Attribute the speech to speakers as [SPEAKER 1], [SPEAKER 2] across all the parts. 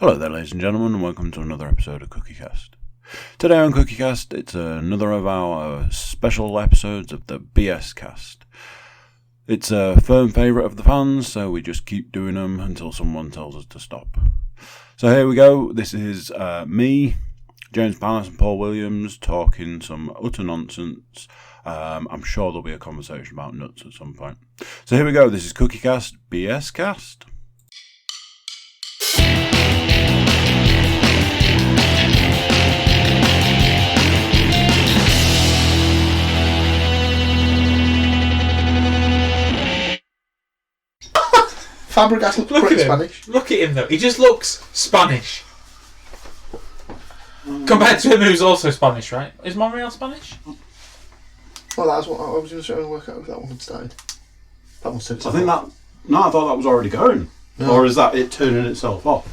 [SPEAKER 1] Hello there, ladies and gentlemen, and welcome to another episode of Cookiecast. Today on Cookiecast, it's another of our special episodes of the BScast. It's a firm favourite of the fans, so we just keep doing them until someone tells us to stop. So here we go. This is me, James Panas and Paul Williams talking some utter nonsense. I'm sure there'll be a conversation about nuts at some point. So here we go. This is Cookiecast BScast.
[SPEAKER 2] Fabregas looks pretty Spanish.
[SPEAKER 3] Look at him though. He just looks Spanish. Compared to him who's also Spanish, right? Is Monreal Spanish?
[SPEAKER 2] Well, that's what I was just trying to work out if that one had started. That one said
[SPEAKER 1] I think that... No, I thought that was already going.
[SPEAKER 2] No.
[SPEAKER 1] Or is that it turning itself off?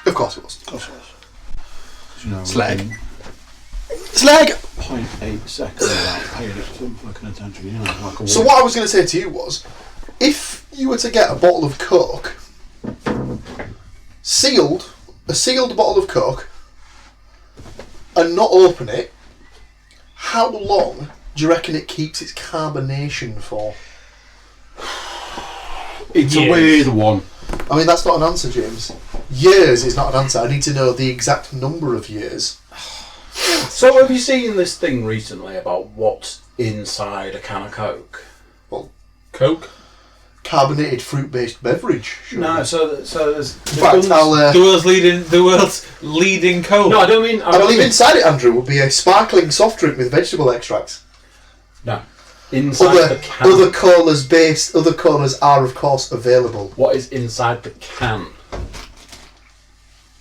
[SPEAKER 2] Of course it was.
[SPEAKER 1] Of course it was. You know,
[SPEAKER 2] Slag. Slag!
[SPEAKER 1] 0.8 seconds without paying it some fucking attention. You know, like a
[SPEAKER 2] So what I was going to say to you was, if you were to get a bottle of Coke, a sealed bottle of Coke, and not open it, how long do you reckon it keeps its carbonation for?
[SPEAKER 1] It's
[SPEAKER 3] Years.
[SPEAKER 1] a weird one.
[SPEAKER 2] I mean, that's not an answer, James. Years is not an answer. I need to know the exact number of years.
[SPEAKER 1] So have you seen this thing recently about what's inside a can of Coke?
[SPEAKER 2] Well,
[SPEAKER 3] Coke?
[SPEAKER 2] carbonated fruit-based beverage. Surely.
[SPEAKER 1] No, so there's...
[SPEAKER 2] In fact,
[SPEAKER 3] The world's leading Coke.
[SPEAKER 1] No, I don't mean...
[SPEAKER 2] I believe inside it, Andrew, would be a sparkling soft drink with vegetable extracts.
[SPEAKER 1] No. Inside the can.
[SPEAKER 2] Other colas are, of course, available.
[SPEAKER 1] What is inside the can?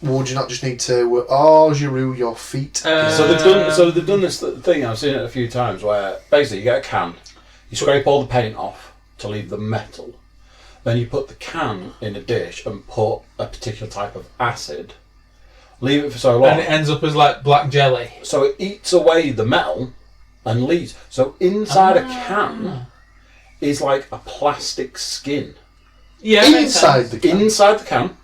[SPEAKER 2] Would you not just need to Giroux your feet?
[SPEAKER 1] So they've done this thing. I've seen it a few times where basically you get a can, you scrape all the paint off to leave the metal, then you put the can in a dish and put a particular type of acid, leave it for so long,
[SPEAKER 3] And it ends up as like black jelly.
[SPEAKER 1] so it eats away the metal and leaves. So inside a can is like a plastic skin.
[SPEAKER 3] Yeah,
[SPEAKER 2] Inside the can.
[SPEAKER 1] Inside the can,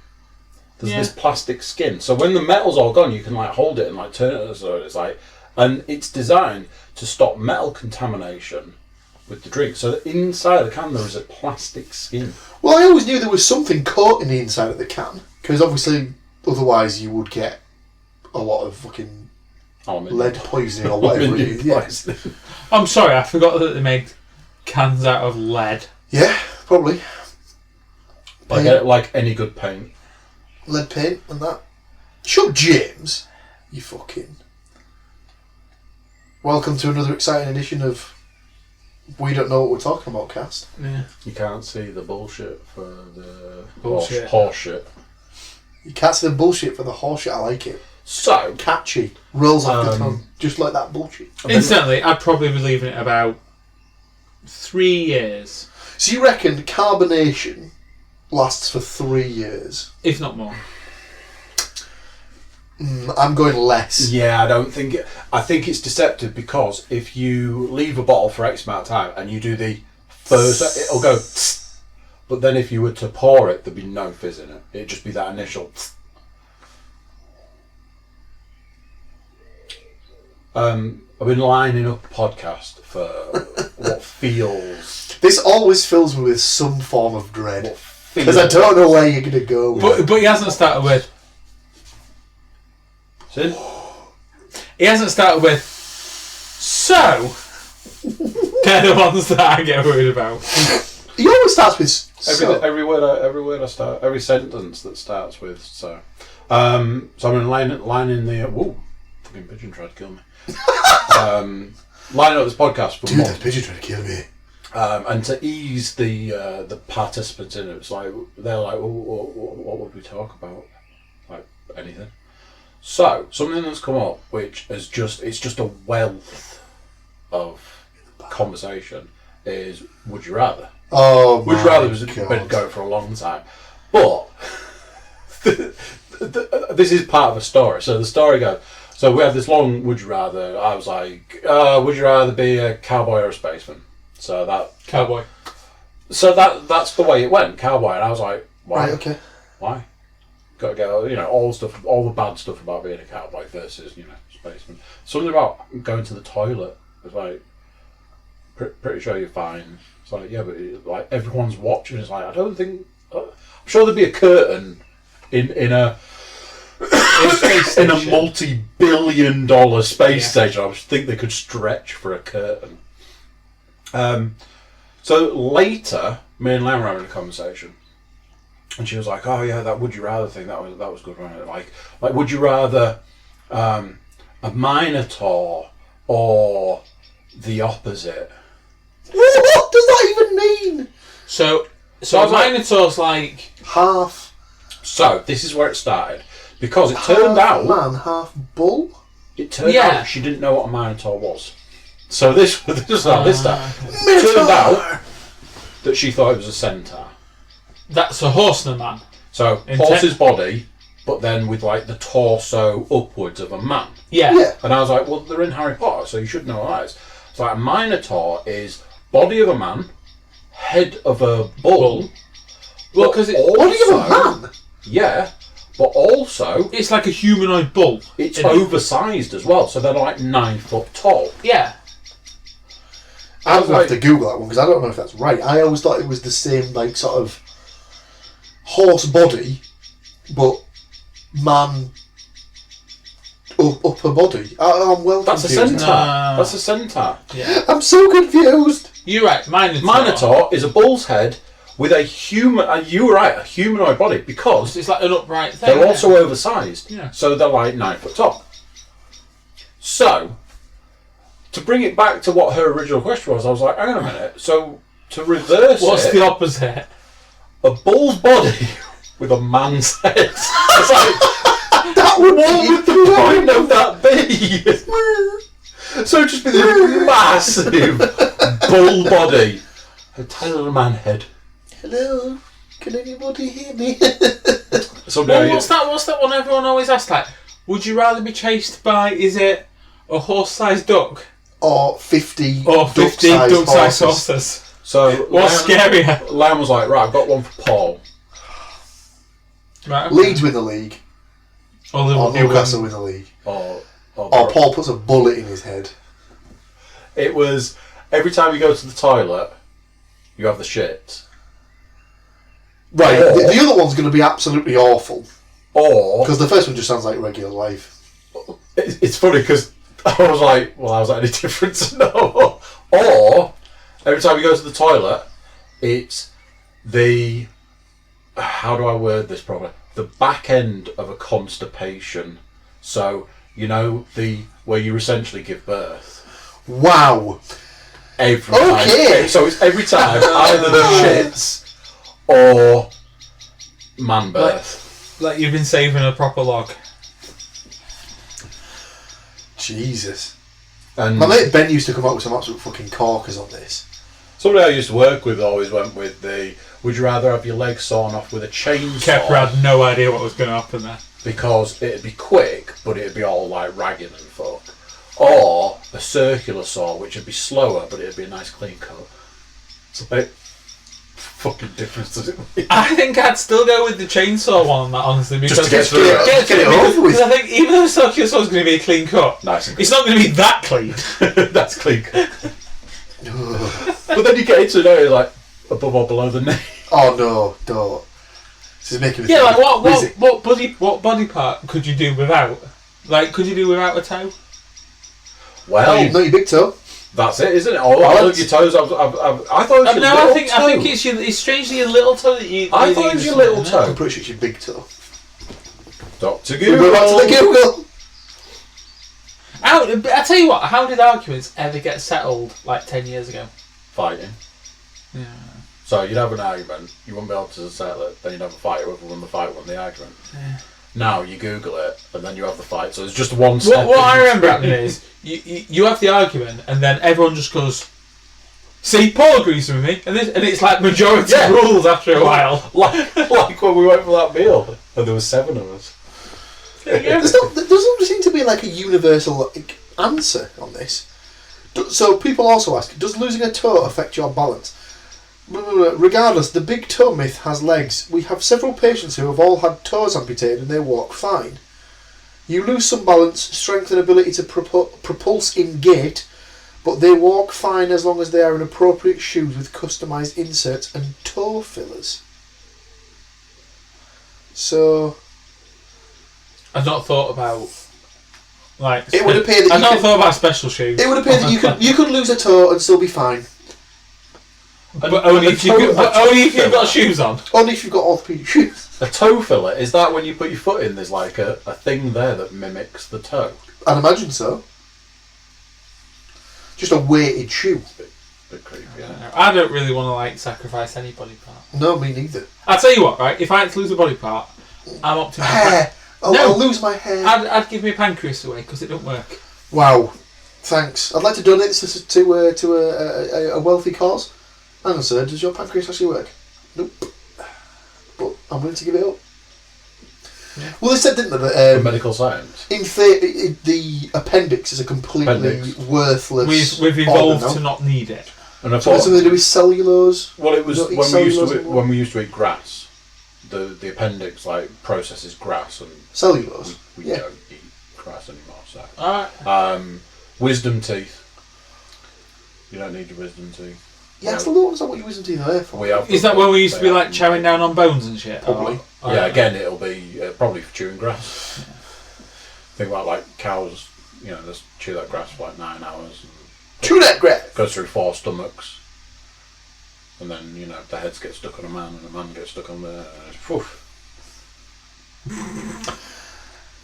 [SPEAKER 1] there's
[SPEAKER 3] Yeah.
[SPEAKER 1] this plastic skin. So when the metal's all gone, you can like hold it and like turn it so it's like, and it's designed to stop metal contamination with the drink. So that inside the can there is a plastic skin.
[SPEAKER 2] Well, I always knew there was something coating the inside of the can, because obviously, otherwise you would get a lot of fucking lead poisoning or whatever it is. Yeah.
[SPEAKER 3] I'm sorry, I forgot that they made cans out of lead.
[SPEAKER 2] Yeah, probably.
[SPEAKER 1] Like any good paint.
[SPEAKER 2] Lead paint and that. Shut James, you fucking. Welcome to another exciting edition of We Don't Know What We're Talking About cast.
[SPEAKER 3] Yeah.
[SPEAKER 1] You can't see the bullshit for the
[SPEAKER 3] Bullshit.
[SPEAKER 1] horse shit.
[SPEAKER 2] You can't say the bullshit for the horseshit. I like it.
[SPEAKER 1] So
[SPEAKER 2] Catchy. Rolls off the tongue. Just like that bullshit.
[SPEAKER 3] Instantly, I'd probably be leaving it about 3 years,
[SPEAKER 2] So you reckon carbonation lasts for 3 years?
[SPEAKER 3] if not more.
[SPEAKER 2] I'm going less.
[SPEAKER 1] yeah, I think it's deceptive, because if you leave a bottle for X amount of time and you do the first, it'll go tss, but then if you were to pour it, there'd be no fizz in it. It'd just be that initial tss. I've been lining up a podcast for what feels...
[SPEAKER 2] This always fills me with some form of dread.
[SPEAKER 1] What
[SPEAKER 2] Because I don't know where you're going to go with it.
[SPEAKER 3] But he hasn't started with.
[SPEAKER 1] See?
[SPEAKER 3] He hasn't started with. So. Kind of ones that I get worried about.
[SPEAKER 2] He always starts with so.
[SPEAKER 1] Every word I start, every sentence that starts with so. So I'm going to line in the... Whoa, fucking pigeon tried to kill me. Line up this podcast for
[SPEAKER 2] Dude,
[SPEAKER 1] more.
[SPEAKER 2] that pigeon trying to kill me.
[SPEAKER 1] And to ease the participants in it, it's like they're like, what would we talk about? Like anything. So something that's come up, which is just a wealth of conversation, is would you rather?
[SPEAKER 2] Oh,
[SPEAKER 1] Would you rather has been going for a long time, but this is part of a story. So the story goes. So we had this long would you rather. I was like, would you rather be a cowboy or a spaceman? So that
[SPEAKER 3] Cowboy.
[SPEAKER 1] So that's the way it went, cowboy. And I was like, Why?
[SPEAKER 2] Right, okay.
[SPEAKER 1] Why? Got to get all the stuff, all the bad stuff about being a cowboy versus spaceman. Something about going to the toilet. It's like pretty sure you're fine. It's like yeah, but like everyone's watching. It's like I don't think. I'm sure there'd be a curtain in a in a multi-billion-dollar space station. I think they could stretch for a curtain. So later, me and Lam were having a conversation. And she was like, "Oh yeah, that would you rather thing that was good, wasn't it? Like would you rather a Minotaur or the opposite?"
[SPEAKER 2] What does that even mean?
[SPEAKER 3] So a Minotaur's like
[SPEAKER 2] half.
[SPEAKER 1] So this is where it started because it turned out
[SPEAKER 2] man, half bull.
[SPEAKER 1] It turned out she didn't know what a Minotaur was. So this is how this started. It turned out that she thought it was a centaur.
[SPEAKER 3] That's a horse and a man.
[SPEAKER 1] So horse's body, but then with like the torso upwards of a man.
[SPEAKER 3] Yeah.
[SPEAKER 1] And I was like, well, they're in Harry Potter, so you should know what that is. It's like a Minotaur is body of a man, head of a bull.
[SPEAKER 3] Well, because it's
[SPEAKER 2] body of a man.
[SPEAKER 1] Yeah, but also
[SPEAKER 3] it's like a humanoid bull.
[SPEAKER 1] It's oversized as well, so they're like 9 foot tall.
[SPEAKER 3] Yeah.
[SPEAKER 2] I'm going to have to Google that one because I don't know if that's right. I always thought it was the same, like, sort of horse body, but man upper body. I'm well
[SPEAKER 1] That's
[SPEAKER 2] confused.
[SPEAKER 1] a centaur. That's a centaur.
[SPEAKER 3] Yeah.
[SPEAKER 2] I'm so confused.
[SPEAKER 3] You're right.
[SPEAKER 1] Minotaur is a bull's head with a human. You were right, a humanoid body because
[SPEAKER 3] it's like an upright thing.
[SPEAKER 1] They're also oversized.
[SPEAKER 3] Yeah.
[SPEAKER 1] So they're like 9 foot tall. So to bring it back to what her original question was, I was like, hang on a minute. So to reverse
[SPEAKER 3] what's the opposite?
[SPEAKER 1] A bull's body with a man's head. It's like,
[SPEAKER 2] that would
[SPEAKER 1] what would the point of that be? So it'd just be this massive bull body, a tiny little man head.
[SPEAKER 2] Hello, can anybody hear me?
[SPEAKER 3] Well, what's that one everyone always asks? Like, would you rather be chased by? Is it a horse-sized duck
[SPEAKER 2] or 50
[SPEAKER 3] duck-sized horses?
[SPEAKER 1] So
[SPEAKER 3] what's scarier?
[SPEAKER 1] Lamb was like, right, I've got one for Paul.
[SPEAKER 3] Right, okay.
[SPEAKER 2] Leeds win the league.
[SPEAKER 3] Or
[SPEAKER 2] Newcastle win the league.
[SPEAKER 1] Or
[SPEAKER 2] Paul puts a bullet in his head.
[SPEAKER 1] It was every time you go to the toilet, you have the shit.
[SPEAKER 2] Right, the other one's going to be absolutely awful.
[SPEAKER 1] Or
[SPEAKER 2] because the first one just sounds like regular life.
[SPEAKER 1] It's funny because I was like, well, how's that any different? No. Or every time you go to the toilet, it's the... How do I word this properly? The back end of a constipation. So, where you essentially give birth.
[SPEAKER 2] Wow.
[SPEAKER 1] Every time.
[SPEAKER 2] Okay.
[SPEAKER 1] So it's every time either the shits or man birth.
[SPEAKER 3] Like you've been saving a proper log.
[SPEAKER 2] Jesus.
[SPEAKER 1] And
[SPEAKER 2] my mate Ben used to come up with some absolute fucking corkers on this.
[SPEAKER 1] Somebody I used to work with always went with the, would you rather have your legs sawn off with a chainsaw?
[SPEAKER 3] Kepler had no idea what was going to happen there.
[SPEAKER 1] Because it'd be quick, but it'd be all like ragged and fuck. Or a circular saw, which would be slower, but it'd be a nice clean cut. It's a bit fucking difference, does it make?
[SPEAKER 3] I think I'd still go with the chainsaw one on that, honestly, because
[SPEAKER 1] just to get through it.
[SPEAKER 2] Get it over with.
[SPEAKER 3] Because I think even though the circular saw is going to be a clean cut,
[SPEAKER 1] Nice and
[SPEAKER 3] it's not going to be that clean.
[SPEAKER 1] That's clean cut. But then you get into an area like above or below the knee.
[SPEAKER 2] Oh no, don't. This is making me
[SPEAKER 3] Yeah, like
[SPEAKER 2] think
[SPEAKER 3] what body part could you do without? Like, could you do without a toe?
[SPEAKER 1] Well,
[SPEAKER 2] not your big toe.
[SPEAKER 1] That's it, isn't it? Oh, I look at your toes. I thought it was your little toe.
[SPEAKER 3] I think it's strangely your little toe that you.
[SPEAKER 1] I thought it was your little
[SPEAKER 2] I'm
[SPEAKER 1] toe.
[SPEAKER 2] pretty sure it's your big toe.
[SPEAKER 1] Dr.
[SPEAKER 2] We
[SPEAKER 1] Google.
[SPEAKER 2] go back to the Google.
[SPEAKER 3] I tell you what, how did arguments ever get settled like 10 years ago?
[SPEAKER 1] Fighting.
[SPEAKER 3] Yeah.
[SPEAKER 1] So you'd have an argument, you wouldn't be able to settle it, then you'd have a fight, whoever won the fight won the argument.
[SPEAKER 3] Yeah.
[SPEAKER 1] Now you Google it, and then you have the fight, so it's just one step.
[SPEAKER 3] What I remember happening is, you have the argument, and then everyone just goes, see, Paul agrees with me, and it's like majority rules after a while.
[SPEAKER 1] like when we went for that meal, and there were 7 of us.
[SPEAKER 2] There doesn't seem to be like a universal answer on this. So people also ask, does losing a toe affect your balance? Regardless, the big toe myth has legs. We have several patients who have all had toes amputated and they walk fine. You lose some balance, strength and ability to propulse in gait, but they walk fine as long as they are in appropriate shoes with customised inserts and toe fillers. So...
[SPEAKER 3] I've not thought about... Like,
[SPEAKER 2] it would appear that
[SPEAKER 3] I've not thought about special shoes.
[SPEAKER 2] It would appear that you could lose a toe and still be fine.
[SPEAKER 3] But only if you've got shoes on.
[SPEAKER 2] Only if you've got orthopedic shoes.
[SPEAKER 4] A toe filler, is that when you put your foot in, there's like a thing there that mimics the toe?
[SPEAKER 2] I'd imagine so. Just a weighted shoe.
[SPEAKER 4] Bit creepy,
[SPEAKER 3] I don't really want to like sacrifice any body part.
[SPEAKER 2] No, me neither.
[SPEAKER 3] I'll tell you what, right? If I had to lose a body part, I'm opting for
[SPEAKER 2] hair. I'll lose my hair.
[SPEAKER 3] I'd give my pancreas away because it don't work.
[SPEAKER 2] Wow, thanks. I'd like to donate this to a wealthy cause. Hang on, sir. Does your pancreas actually work? Nope. But I'm willing to give it up.
[SPEAKER 3] Yeah.
[SPEAKER 2] Well, they said, didn't they, that
[SPEAKER 4] medical science.
[SPEAKER 2] in theory, the appendix is a completely worthless.
[SPEAKER 3] We've evolved to not need it.
[SPEAKER 4] And I
[SPEAKER 2] So
[SPEAKER 4] thought,
[SPEAKER 2] it's something to do with cellulose.
[SPEAKER 4] well, it was
[SPEAKER 2] Not eat
[SPEAKER 4] when we used to eat grass. The appendix like processes grass, and
[SPEAKER 2] Cellulose.
[SPEAKER 4] we
[SPEAKER 2] Yeah.
[SPEAKER 4] don't eat grass anymore. So,
[SPEAKER 3] Alright.
[SPEAKER 4] wisdom teeth. You don't need your wisdom teeth.
[SPEAKER 2] Yeah, I still don't understand what your wisdom teeth are there for.
[SPEAKER 4] We have
[SPEAKER 3] Is that when we used to be like chowing down on bones and shit?
[SPEAKER 2] Probably.
[SPEAKER 4] Yeah, again, it'll be probably for chewing grass. Think about like cows, they chew that grass for like 9 hours. And
[SPEAKER 2] Chew that grass!
[SPEAKER 4] goes through 4 stomachs. And then, the heads get stuck on a man and the man gets stuck on the...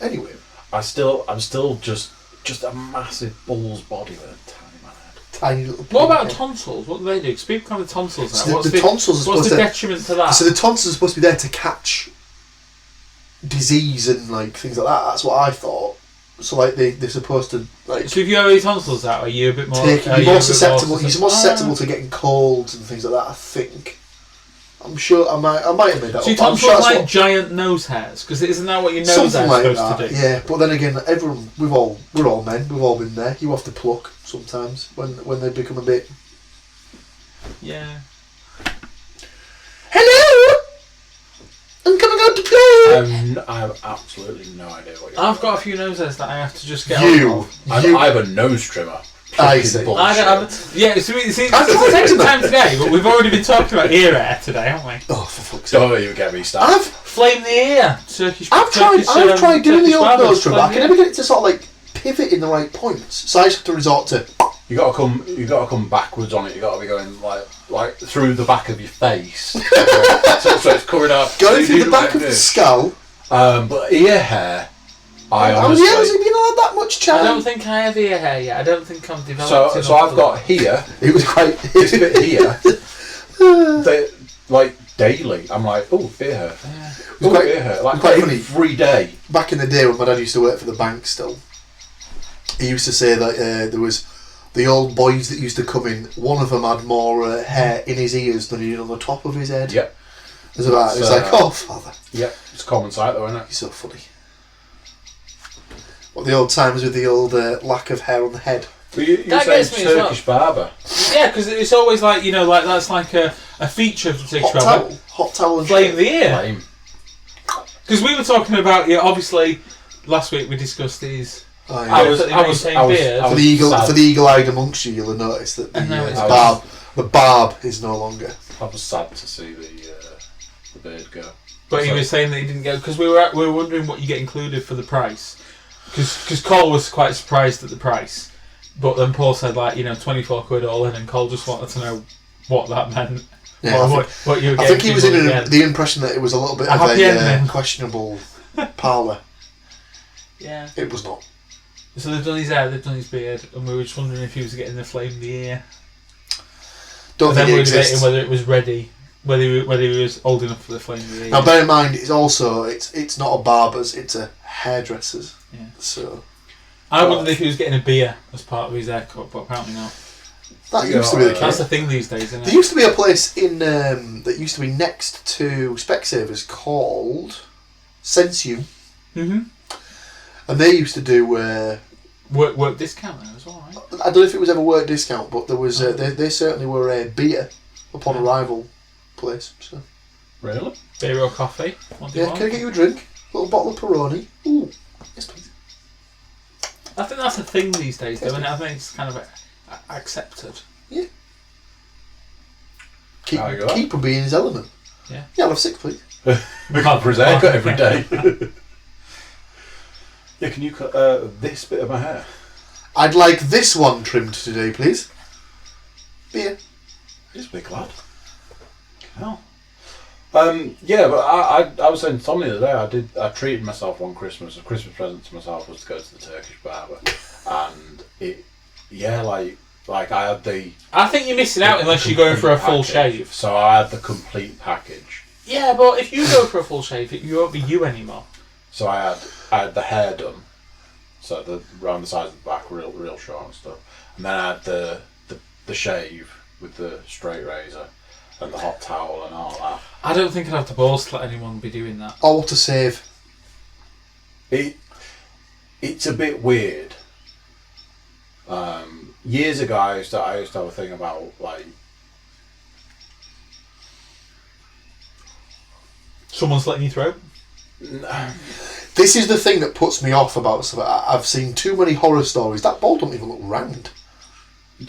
[SPEAKER 2] Anyway.
[SPEAKER 4] I'm still just a massive bull's body with a tiny man head.
[SPEAKER 2] Tiny little...
[SPEAKER 3] What about tonsils? What do they do? Because people come with tonsils now.
[SPEAKER 2] So
[SPEAKER 3] What's
[SPEAKER 2] the tonsils are
[SPEAKER 3] what's
[SPEAKER 2] supposed
[SPEAKER 3] the
[SPEAKER 2] to...
[SPEAKER 3] detriment to that?
[SPEAKER 2] So the tonsils are supposed to be there to catch disease and like things like that. That's what I thought. So like they're supposed to like
[SPEAKER 3] So if you have any tonsils out, are you a bit more...
[SPEAKER 2] you're more susceptible. You're more susceptible to getting colds and things like that. I think. I'm sure I might have made that
[SPEAKER 3] So your
[SPEAKER 2] up. I'm
[SPEAKER 3] tonsils
[SPEAKER 2] sure
[SPEAKER 3] are
[SPEAKER 2] that's
[SPEAKER 3] like giant nose hairs? Because isn't that what your nose
[SPEAKER 2] something
[SPEAKER 3] hair's
[SPEAKER 2] like
[SPEAKER 3] supposed
[SPEAKER 2] that.
[SPEAKER 3] to do?
[SPEAKER 2] Yeah, but then again, we're all men. We've all been there. You have to pluck sometimes when they become a bit.
[SPEAKER 3] Yeah.
[SPEAKER 2] Hello. I'm coming out to play.
[SPEAKER 4] I have absolutely no idea what you're
[SPEAKER 3] I've
[SPEAKER 4] talking
[SPEAKER 3] got a few nose hairs that I have to just get
[SPEAKER 2] You.
[SPEAKER 3] on of.
[SPEAKER 4] I have a nose trimmer.
[SPEAKER 2] I
[SPEAKER 4] Fucking
[SPEAKER 2] see.
[SPEAKER 4] bullshit.
[SPEAKER 3] I don't have, yeah, so it's the
[SPEAKER 2] I'm trying
[SPEAKER 3] second
[SPEAKER 2] to-
[SPEAKER 3] time today, but we've already been talking about ear hair today, haven't we?
[SPEAKER 2] Oh, for fuck's sake!
[SPEAKER 4] Don't you get me started.
[SPEAKER 3] Flame the ear. Turkish.
[SPEAKER 2] I've
[SPEAKER 3] Turkish,
[SPEAKER 2] tried doing the
[SPEAKER 3] Turkish
[SPEAKER 2] old
[SPEAKER 3] barbers,
[SPEAKER 2] nose trim, but I
[SPEAKER 3] flame
[SPEAKER 2] can
[SPEAKER 3] the
[SPEAKER 2] never get it to sort of like pivot in the right points. So I just have to resort to.
[SPEAKER 4] You gotta come backwards on it. You gotta be going like through the back of your face, so it's coming up.
[SPEAKER 2] Going through the back of the skull.
[SPEAKER 4] But ear hair, I
[SPEAKER 2] Has
[SPEAKER 4] honestly.
[SPEAKER 2] he been allowed that much
[SPEAKER 3] I
[SPEAKER 2] time?
[SPEAKER 3] don't think I have ear hair yet. I don't think I'm developed enough
[SPEAKER 4] So I've
[SPEAKER 3] for
[SPEAKER 4] got
[SPEAKER 3] that.
[SPEAKER 4] here
[SPEAKER 2] It was quite.
[SPEAKER 4] this bit here. Like daily, I'm like, oh, ear hair.
[SPEAKER 3] Yeah.
[SPEAKER 4] Oh,
[SPEAKER 2] quite-
[SPEAKER 4] ear hair. Like
[SPEAKER 2] quite funny.
[SPEAKER 4] every day.
[SPEAKER 2] Back in the day when my dad used to work for the bank still, he used to say that there was the old boys that used to come in, one of them had more hair in his ears than he did on the top of his head.
[SPEAKER 4] Yep.
[SPEAKER 2] It's like, oh father,
[SPEAKER 4] Yep. It's a common sight though, isn't it?
[SPEAKER 2] you're so funny. What the old times with the old lack of hair on the head.
[SPEAKER 4] Well, you
[SPEAKER 3] That
[SPEAKER 4] saying
[SPEAKER 3] gets me as well.
[SPEAKER 4] Turkish barber.
[SPEAKER 3] Yeah, because it's always like, like that's like a feature of the Turkish barber.
[SPEAKER 2] Hot towel and
[SPEAKER 3] Flame
[SPEAKER 2] shit.
[SPEAKER 3] the ear.
[SPEAKER 4] Lame.
[SPEAKER 3] Because we were talking about, obviously, last week we discussed these.
[SPEAKER 2] Oh, yeah.
[SPEAKER 4] I was
[SPEAKER 3] beard.
[SPEAKER 2] For the
[SPEAKER 4] sad.
[SPEAKER 2] eagle-eyed amongst you, you'll have noticed that
[SPEAKER 3] And now it's
[SPEAKER 2] the barb is no longer.
[SPEAKER 4] I was sad to see the beard go.
[SPEAKER 3] But he was saying that he didn't get, because we were wondering what you get included for the price. Because Cole was quite surprised at the price, but then Paul said 24 quid all in, and Cole just wanted to know what that meant.
[SPEAKER 2] Yeah,
[SPEAKER 3] Or what you were
[SPEAKER 2] I
[SPEAKER 3] getting.
[SPEAKER 2] think he was in the impression that it was a little bit
[SPEAKER 3] A
[SPEAKER 2] of
[SPEAKER 3] happy
[SPEAKER 2] a
[SPEAKER 3] ending.
[SPEAKER 2] questionable parlour.
[SPEAKER 3] Yeah.
[SPEAKER 2] It was not.
[SPEAKER 3] So they've done his hair, they've done his beard, and we were just wondering if he was getting the flame the ear.
[SPEAKER 2] Don't
[SPEAKER 3] And
[SPEAKER 2] think
[SPEAKER 3] then
[SPEAKER 2] it
[SPEAKER 3] we were debating
[SPEAKER 2] exists.
[SPEAKER 3] whether it was ready, whether he was old enough for the flame the ear.
[SPEAKER 2] Now bear in mind, it's not a barber's, it's a hairdresser's.
[SPEAKER 3] Yeah.
[SPEAKER 2] So
[SPEAKER 3] I wondered if he was getting a beer as part of his haircut, but apparently not.
[SPEAKER 2] that used to be the
[SPEAKER 3] That's
[SPEAKER 2] case.
[SPEAKER 3] the thing these days, isn't
[SPEAKER 2] There
[SPEAKER 3] it?
[SPEAKER 2] used to be a place in that used to be next to Specsavers called Sensu,
[SPEAKER 3] Mm-hmm.
[SPEAKER 2] and they used to do.
[SPEAKER 3] Work discount there as well, right?
[SPEAKER 2] I don't know if it was ever work discount, but there was. They certainly were a beer upon arrival place. So.
[SPEAKER 4] Really?
[SPEAKER 3] Beer or coffee? What do you
[SPEAKER 2] Yeah,
[SPEAKER 3] want?
[SPEAKER 2] can I get you a drink? A little bottle of Peroni? Ooh, yes please.
[SPEAKER 3] I think that's a thing these days, though,
[SPEAKER 2] Yes,
[SPEAKER 3] and I think it's kind of accepted.
[SPEAKER 2] Yeah.
[SPEAKER 4] How you got?
[SPEAKER 2] Keep being his element.
[SPEAKER 3] Yeah.
[SPEAKER 2] Yeah, I'll have 6 please.
[SPEAKER 4] For his haircut every day.
[SPEAKER 1] Yeah, can you cut this bit of my hair?
[SPEAKER 2] I'd like this one trimmed today, please. Beer.
[SPEAKER 1] He's a big lad. Hell. Yeah, but I was saying to Tom the other day, I treated myself one Christmas. A Christmas present to myself was to go to the Turkish barber, and like I had the.
[SPEAKER 3] I think you're missing out unless you're going for a full
[SPEAKER 4] package.
[SPEAKER 3] shave.
[SPEAKER 4] So I had the complete package.
[SPEAKER 3] Yeah, but if you go for a full shave, you won't be you anymore.
[SPEAKER 4] So I had the hair done, so around the sides of the back, real short and stuff, and then I had the shave with the straight razor and the hot towel and all that.
[SPEAKER 3] I don't think I'd have the balls to let anyone be doing that.
[SPEAKER 2] Oh, what a save.
[SPEAKER 4] It's a bit weird. Years ago, I used to have a thing about like
[SPEAKER 3] Someone's letting you through?
[SPEAKER 2] This is the thing that puts me off about stuff. I've seen too many horror stories. That ball don't even look round.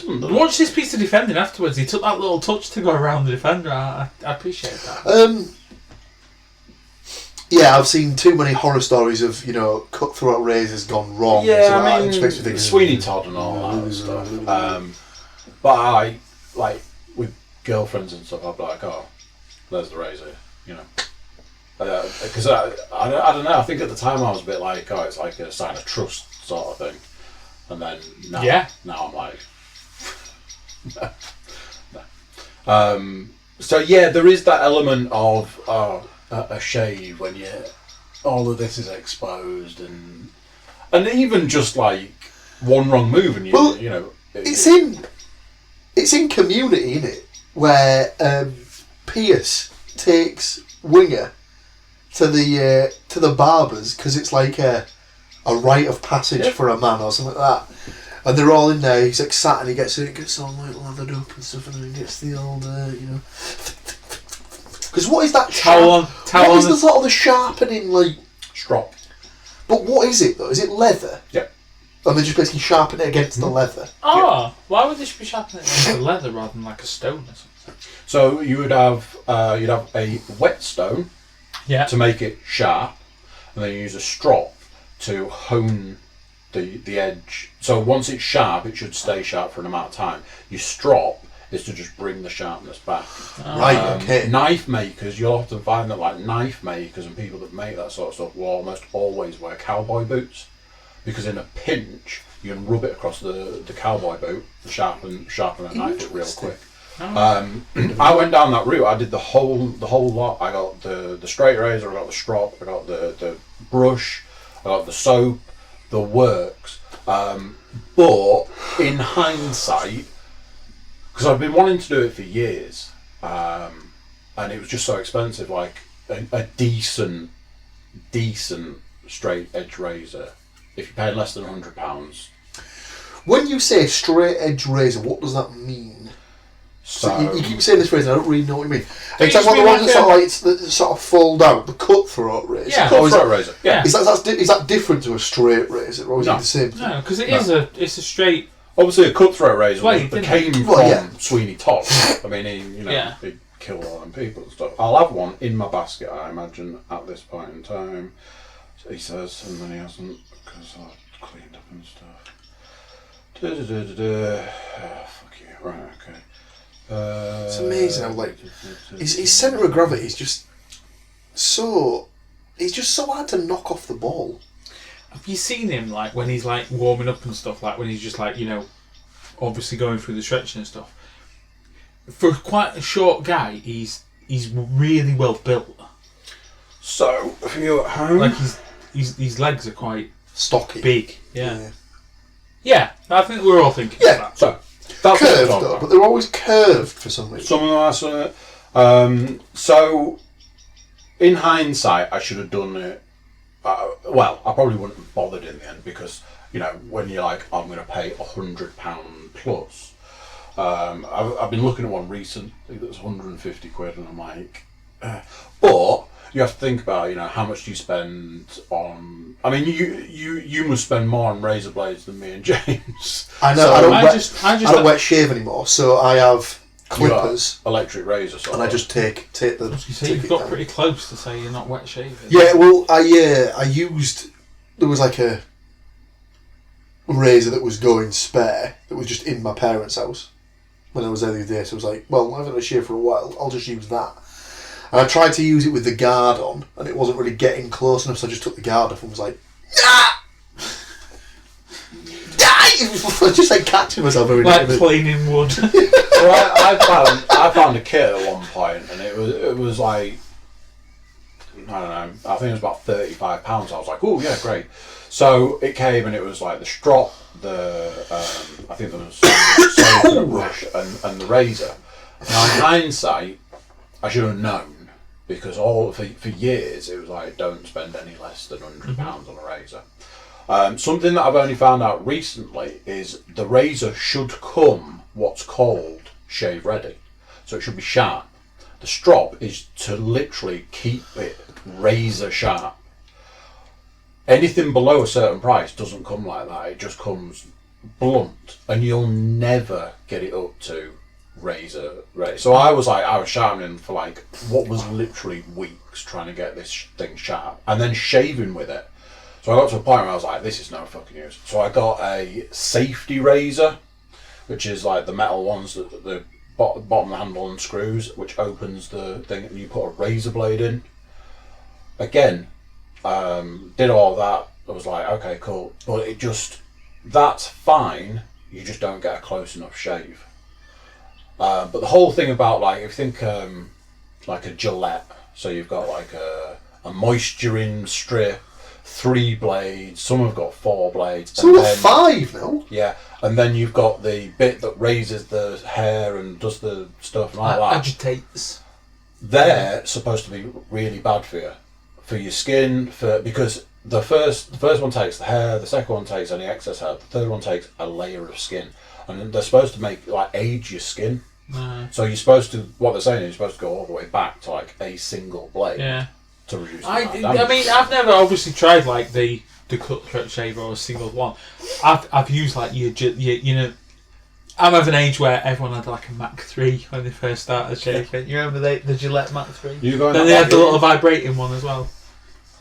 [SPEAKER 3] Watch this piece of defending afterwards. He took that little touch to go around the defender. I appreciate that.
[SPEAKER 2] Yeah, I've seen too many horror stories of, cutthroat razors gone wrong.
[SPEAKER 4] Yeah,
[SPEAKER 2] so
[SPEAKER 4] I
[SPEAKER 2] it
[SPEAKER 4] mean,
[SPEAKER 2] makes me think
[SPEAKER 4] Sweeney Todd and all that stuff. But I, like, with girlfriends and stuff, I'd be like, oh, there's the razor, Because I don't know, I think at the time I was a bit like, oh, it's like a sign of trust sort of thing. And then now I'm like, no. So yeah, there is that element of a shave when all of this is exposed, and even just like one wrong move and
[SPEAKER 2] it's in Community, isn't it, where Pierce takes Winger to the barbers because it's like a rite of passage for a man or something like that. And they're all in there. He's like sat and he gets all like lathered up and stuff, and then he gets the old, Because what is that? What is the sort of the sharpening like
[SPEAKER 4] strop?
[SPEAKER 2] But what is it though? Is it leather?
[SPEAKER 4] Yeah.
[SPEAKER 2] And they just basically sharpen it against the leather.
[SPEAKER 3] Oh, why would they be sharpening it against the leather rather than like a stone or something?
[SPEAKER 4] So you would have a whetstone to make it sharp, and then you use a strop to hone the edge. So once it's sharp, it should stay sharp for an amount of time. Your strop is to just bring the sharpness back.
[SPEAKER 2] Right, okay.
[SPEAKER 4] Knife makers, you'll often find that like knife makers and people that make that sort of stuff will almost always wear cowboy boots, because in a pinch you can rub it across the cowboy boot, sharpen a knife it real quick. I went down that route. I did the whole lot. I got the straight razor, I got the strop, I got the brush, I got the soap, the works. But in hindsight, because I've been wanting to do it for years, and it was just so expensive, like a decent straight edge razor, if you're paying less than £100.
[SPEAKER 2] When you say straight edge razor, what does that mean?
[SPEAKER 4] So
[SPEAKER 2] you keep saying this phrase, and I don't really know what you mean.
[SPEAKER 3] It
[SPEAKER 2] It's like
[SPEAKER 3] used to
[SPEAKER 2] the
[SPEAKER 3] be
[SPEAKER 2] ones
[SPEAKER 3] like
[SPEAKER 2] that sort of fold out, the cutthroat razor.
[SPEAKER 3] Yeah,
[SPEAKER 2] Or is
[SPEAKER 4] cutthroat
[SPEAKER 2] that,
[SPEAKER 4] razor.
[SPEAKER 3] Yeah.
[SPEAKER 2] is that different to a straight razor, or is it the same thing?
[SPEAKER 3] No, because it's a straight.
[SPEAKER 4] obviously a cutthroat razor
[SPEAKER 3] Wait,
[SPEAKER 4] that
[SPEAKER 3] didn't
[SPEAKER 4] came
[SPEAKER 2] it? Well,
[SPEAKER 4] from Sweeney Todd. I mean, he killed all them people and stuff. I'll have one in my basket, I imagine, at this point in time. So he says, and then he hasn't, because I've cleaned up and stuff. Oh, fuck you. Right, okay.
[SPEAKER 2] It's amazing how his centre of gravity is just so. He's just so hard to knock off the ball.
[SPEAKER 3] Have you seen him like when he's like warming up and stuff? Like when he's just like obviously going through the stretching and stuff. For quite a short guy, he's really well built.
[SPEAKER 4] So, for you at home,
[SPEAKER 3] Like his legs are quite
[SPEAKER 2] Stocky.
[SPEAKER 3] big. Yeah. I think we're all thinking of that.
[SPEAKER 4] so that's
[SPEAKER 2] Curved
[SPEAKER 4] what I'm
[SPEAKER 2] though,
[SPEAKER 4] talking
[SPEAKER 2] but they're always curved for some reason.
[SPEAKER 4] Something like that. So, in hindsight, I should have done it. Well, I probably wouldn't have bothered in the end because when you're like, I'm going to pay £100 plus, I've been looking at one recently that was 150 quid, and I'm like, but you have to think about, you know, how much do you spend on? I mean, you must spend more on razor blades than me and James.
[SPEAKER 2] I know.
[SPEAKER 4] So
[SPEAKER 2] I don't wet shave anymore, so I have clippers,
[SPEAKER 4] electric razor,
[SPEAKER 2] and I just take the.
[SPEAKER 3] You see, you've got pretty close to say you're not wet shaving.
[SPEAKER 2] Yeah, well, I used. There was like a razor that was going spare that was just in my parents' house when I was there the other day. So I was like, well, I haven't had a shave for a while. I'll just use that. And I tried to use it with the guard on, and it wasn't really getting close enough. So I just took the guard off and was like, ah! I just like catching myself every
[SPEAKER 3] like
[SPEAKER 2] day.
[SPEAKER 3] planing wood.
[SPEAKER 4] Well, I found a kit at one point, and it was like, I don't know, I think it was about £35. I was like, oh yeah, great. So it came, and it was like the strop, I think there was some brush and the razor. Now in hindsight, I should have known, because for years it was like, don't spend any less than £100 on a razor. Something that I've only found out recently is the razor should come what's called shave ready, so it should be sharp. The strop is to literally keep it razor sharp. Anything below a certain price doesn't come like that. It just comes blunt, and you'll never get it up to razor ready. So I was sharpening for like what was literally weeks trying to get this thing sharp, and then shaving with it. So I got to a point where I was like, this is no fucking use. So I got a safety razor, which is like the metal ones that the bottom of the handle unscrews, which opens the thing, and you put a razor blade in. Again, did all that. I was like, okay, cool. But that's fine. You just don't get a close enough shave. But the whole thing about, like, if you think like a Gillette, so you've got like a moisturing strip, 3 blades, some have got 4 blades.
[SPEAKER 2] Some have got 5 now.
[SPEAKER 4] Yeah, and then you've got the bit that raises the hair and does the stuff and all that.
[SPEAKER 3] Agitates.
[SPEAKER 4] They're supposed to be really bad for your skin, because the first one takes the hair, the second one takes any excess hair, the third one takes a layer of skin, and they're supposed to make, like, age your skin. So you're supposed to, what they're saying is you're supposed to go all the way back to like a single blade.
[SPEAKER 3] Yeah.
[SPEAKER 4] To reduce
[SPEAKER 3] I mean, I've never obviously tried like the cutthroat shaver or a single one. I've used like you know, I'm of an age where everyone had like a Mac 3 when they first started shaving. You remember the Gillette Mac 3? Then they had the little vibrating one as well.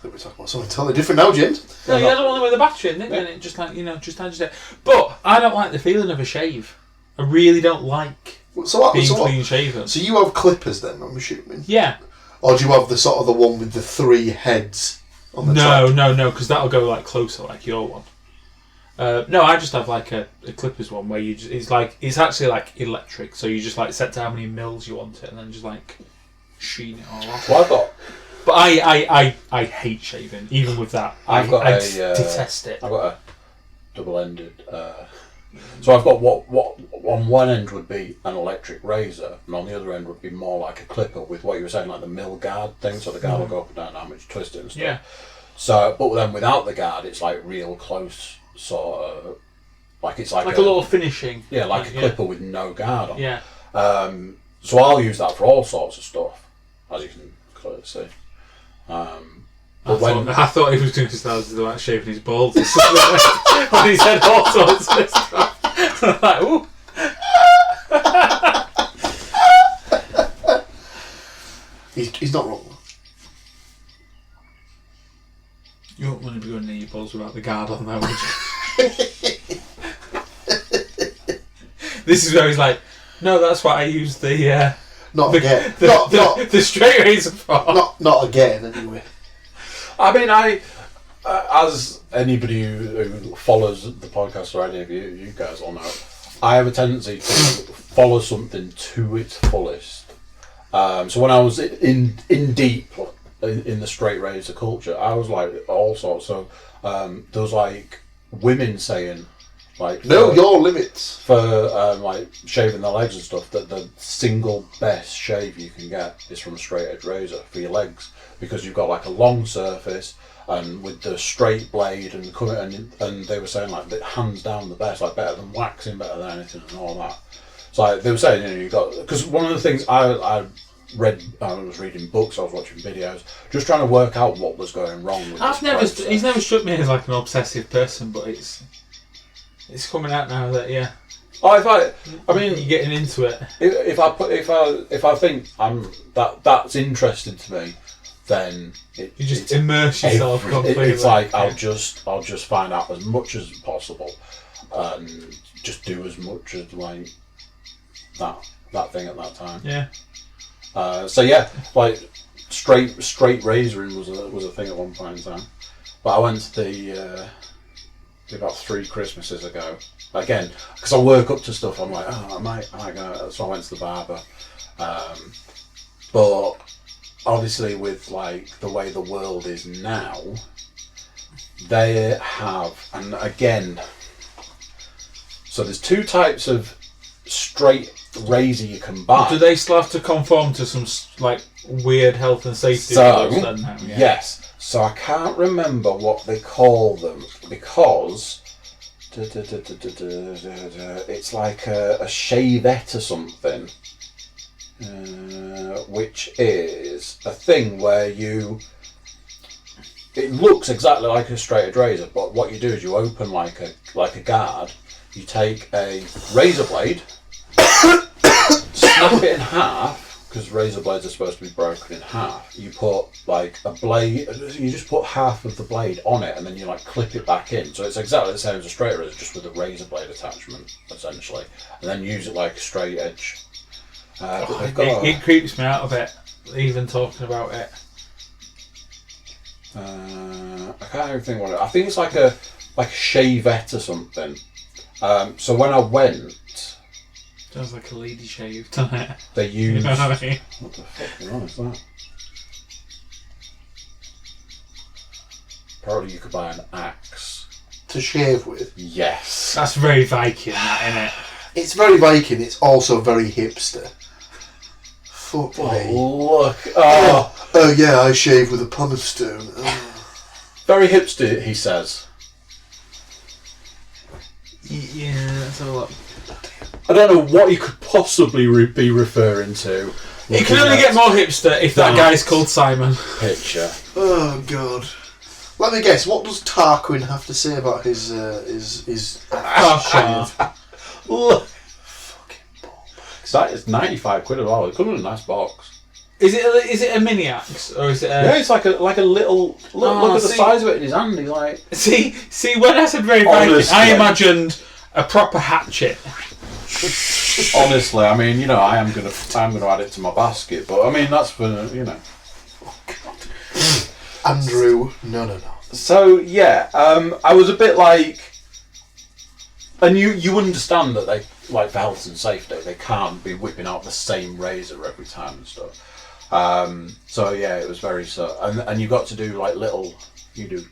[SPEAKER 2] We're talking about something totally different now, James.
[SPEAKER 3] No, you had the one with the battery in, didn't you? And it just like, you know, just agitate. But I don't like the feeling of a shave. I really don't like being clean shaven.
[SPEAKER 2] So you have clippers then, I'm assuming?
[SPEAKER 3] Yeah.
[SPEAKER 2] Or do you have the one with the 3 heads on the top?
[SPEAKER 3] No, because that'll go like closer, like your one. No, I just have like a clippers one where you just, it's actually like electric, so you just like set to how many mils you want it, and then just like sheen it all off.
[SPEAKER 4] Well, I've got.
[SPEAKER 3] But I hate shaving, even with that. I detest it.
[SPEAKER 4] I've got a double-ended. So I've got what on one end would be an electric razor, and on the other end would be more like a clipper with what you were saying, like the mill guard thing. So the guard will go up and down how much you twist it and stuff.
[SPEAKER 3] Yeah.
[SPEAKER 4] So, but then without the guard, it's like real close, sort of, like it's like
[SPEAKER 3] a little finishing.
[SPEAKER 4] Yeah, like a clipper with no guard on.
[SPEAKER 3] Yeah.
[SPEAKER 4] So I'll use that for all sorts of stuff, as you can clearly see.
[SPEAKER 3] I thought he was going to start about shaving his balls or something when he said all sorts of stuff. I'm like, ooh.
[SPEAKER 2] He's not wrong.
[SPEAKER 3] You won't want to be going near your balls without the guard on though, would you? This is where he's like, no, that's what I use the
[SPEAKER 2] again.
[SPEAKER 3] The straight razor for.
[SPEAKER 2] Not again, anyway.
[SPEAKER 4] I mean, as anybody who follows the podcast or any of you guys all know, I have a tendency to follow something to its fullest. So when I was in deep in the straight razor culture, I was like all sorts. So there was like women saying, like,
[SPEAKER 2] know your limits
[SPEAKER 4] for like shaving their legs and stuff, that the single best shave you can get is from a straight edge razor for your legs, because you've got like a long surface, and with the straight blade and they were saying like that, hands down the best, like better than waxing, better than anything and all that. So like, they were saying, you got, because one of the things I read, I was reading books, I was watching videos, just trying to work out what was going wrong with
[SPEAKER 3] He's never struck me as like an obsessive person, but it's coming out now that
[SPEAKER 4] I mean,
[SPEAKER 3] you're getting into it.
[SPEAKER 4] If I think that's interesting to me, then
[SPEAKER 3] you just immerse yourself completely.
[SPEAKER 4] It's like I'll just find out as much as possible, and just do as much as like that thing at that time.
[SPEAKER 3] Yeah.
[SPEAKER 4] So yeah, like straight razoring was a thing at one point in time. But I went to the about 3 Christmases ago. Again, because I work up to stuff, I'm like, oh, I might go. So I went to the barber. But obviously, with like the way the world is now, they have, and again, so there's 2 types of straight razor you can buy.
[SPEAKER 3] Do they still have to conform to some like weird health and safety
[SPEAKER 4] rules
[SPEAKER 3] then now? Yeah.
[SPEAKER 4] Yes. So I can't remember what they call them because it's like a shavette or something, which is a thing where it looks exactly like a straight edge razor, but what you do is you open like a guard, you take a razor blade, snap it in half, because razor blades are supposed to be broken in half. You put like a blade, you just put half of the blade on it and then you like clip it back in. So it's exactly the same as a straight razor, just with a razor blade attachment, essentially. And then use it like a straight edge.
[SPEAKER 3] It creeps me out of it, even talking about it.
[SPEAKER 4] I can't even think what it is. I think it's like a shavette or something. So when I went,
[SPEAKER 3] sounds like a lady shave, doesn't it?
[SPEAKER 4] they used...
[SPEAKER 3] You know what I mean?
[SPEAKER 4] What the fuck is that? Apparently you could buy an axe.
[SPEAKER 2] To shave with?
[SPEAKER 4] Yes.
[SPEAKER 3] That's very Viking, that, isn't it?
[SPEAKER 2] It's very Viking, it's also very hipster. Fuck me.
[SPEAKER 4] Look.
[SPEAKER 2] Oh yeah, I shave with a pumice stone.
[SPEAKER 4] Very hipster, he says.
[SPEAKER 3] Yeah, that's a lot.
[SPEAKER 4] I don't know what you could possibly be referring to.
[SPEAKER 3] It can only get more hipster if that guy's called Simon.
[SPEAKER 4] Picture.
[SPEAKER 2] Oh god. Let me guess, what does Tarquin have to say about his shave?
[SPEAKER 4] Look. That is 95 quid as well. It comes in a nice box.
[SPEAKER 3] Is it a mini axe or is it a...
[SPEAKER 4] Yeah, it's like a little look at the size of it in his hand. He's like...
[SPEAKER 3] See, when I said very Viking, I imagined a proper hatchet.
[SPEAKER 4] Honestly, I mean, you know, I'm gonna add it to my basket, but I mean that's for, you know.
[SPEAKER 2] Oh, God. Andrew, no.
[SPEAKER 4] So yeah, I was a bit like, and you understand that they, like, for health and safety, they can't be whipping out the same razor every time and stuff. So yeah, it was very and you got to do like little, you do.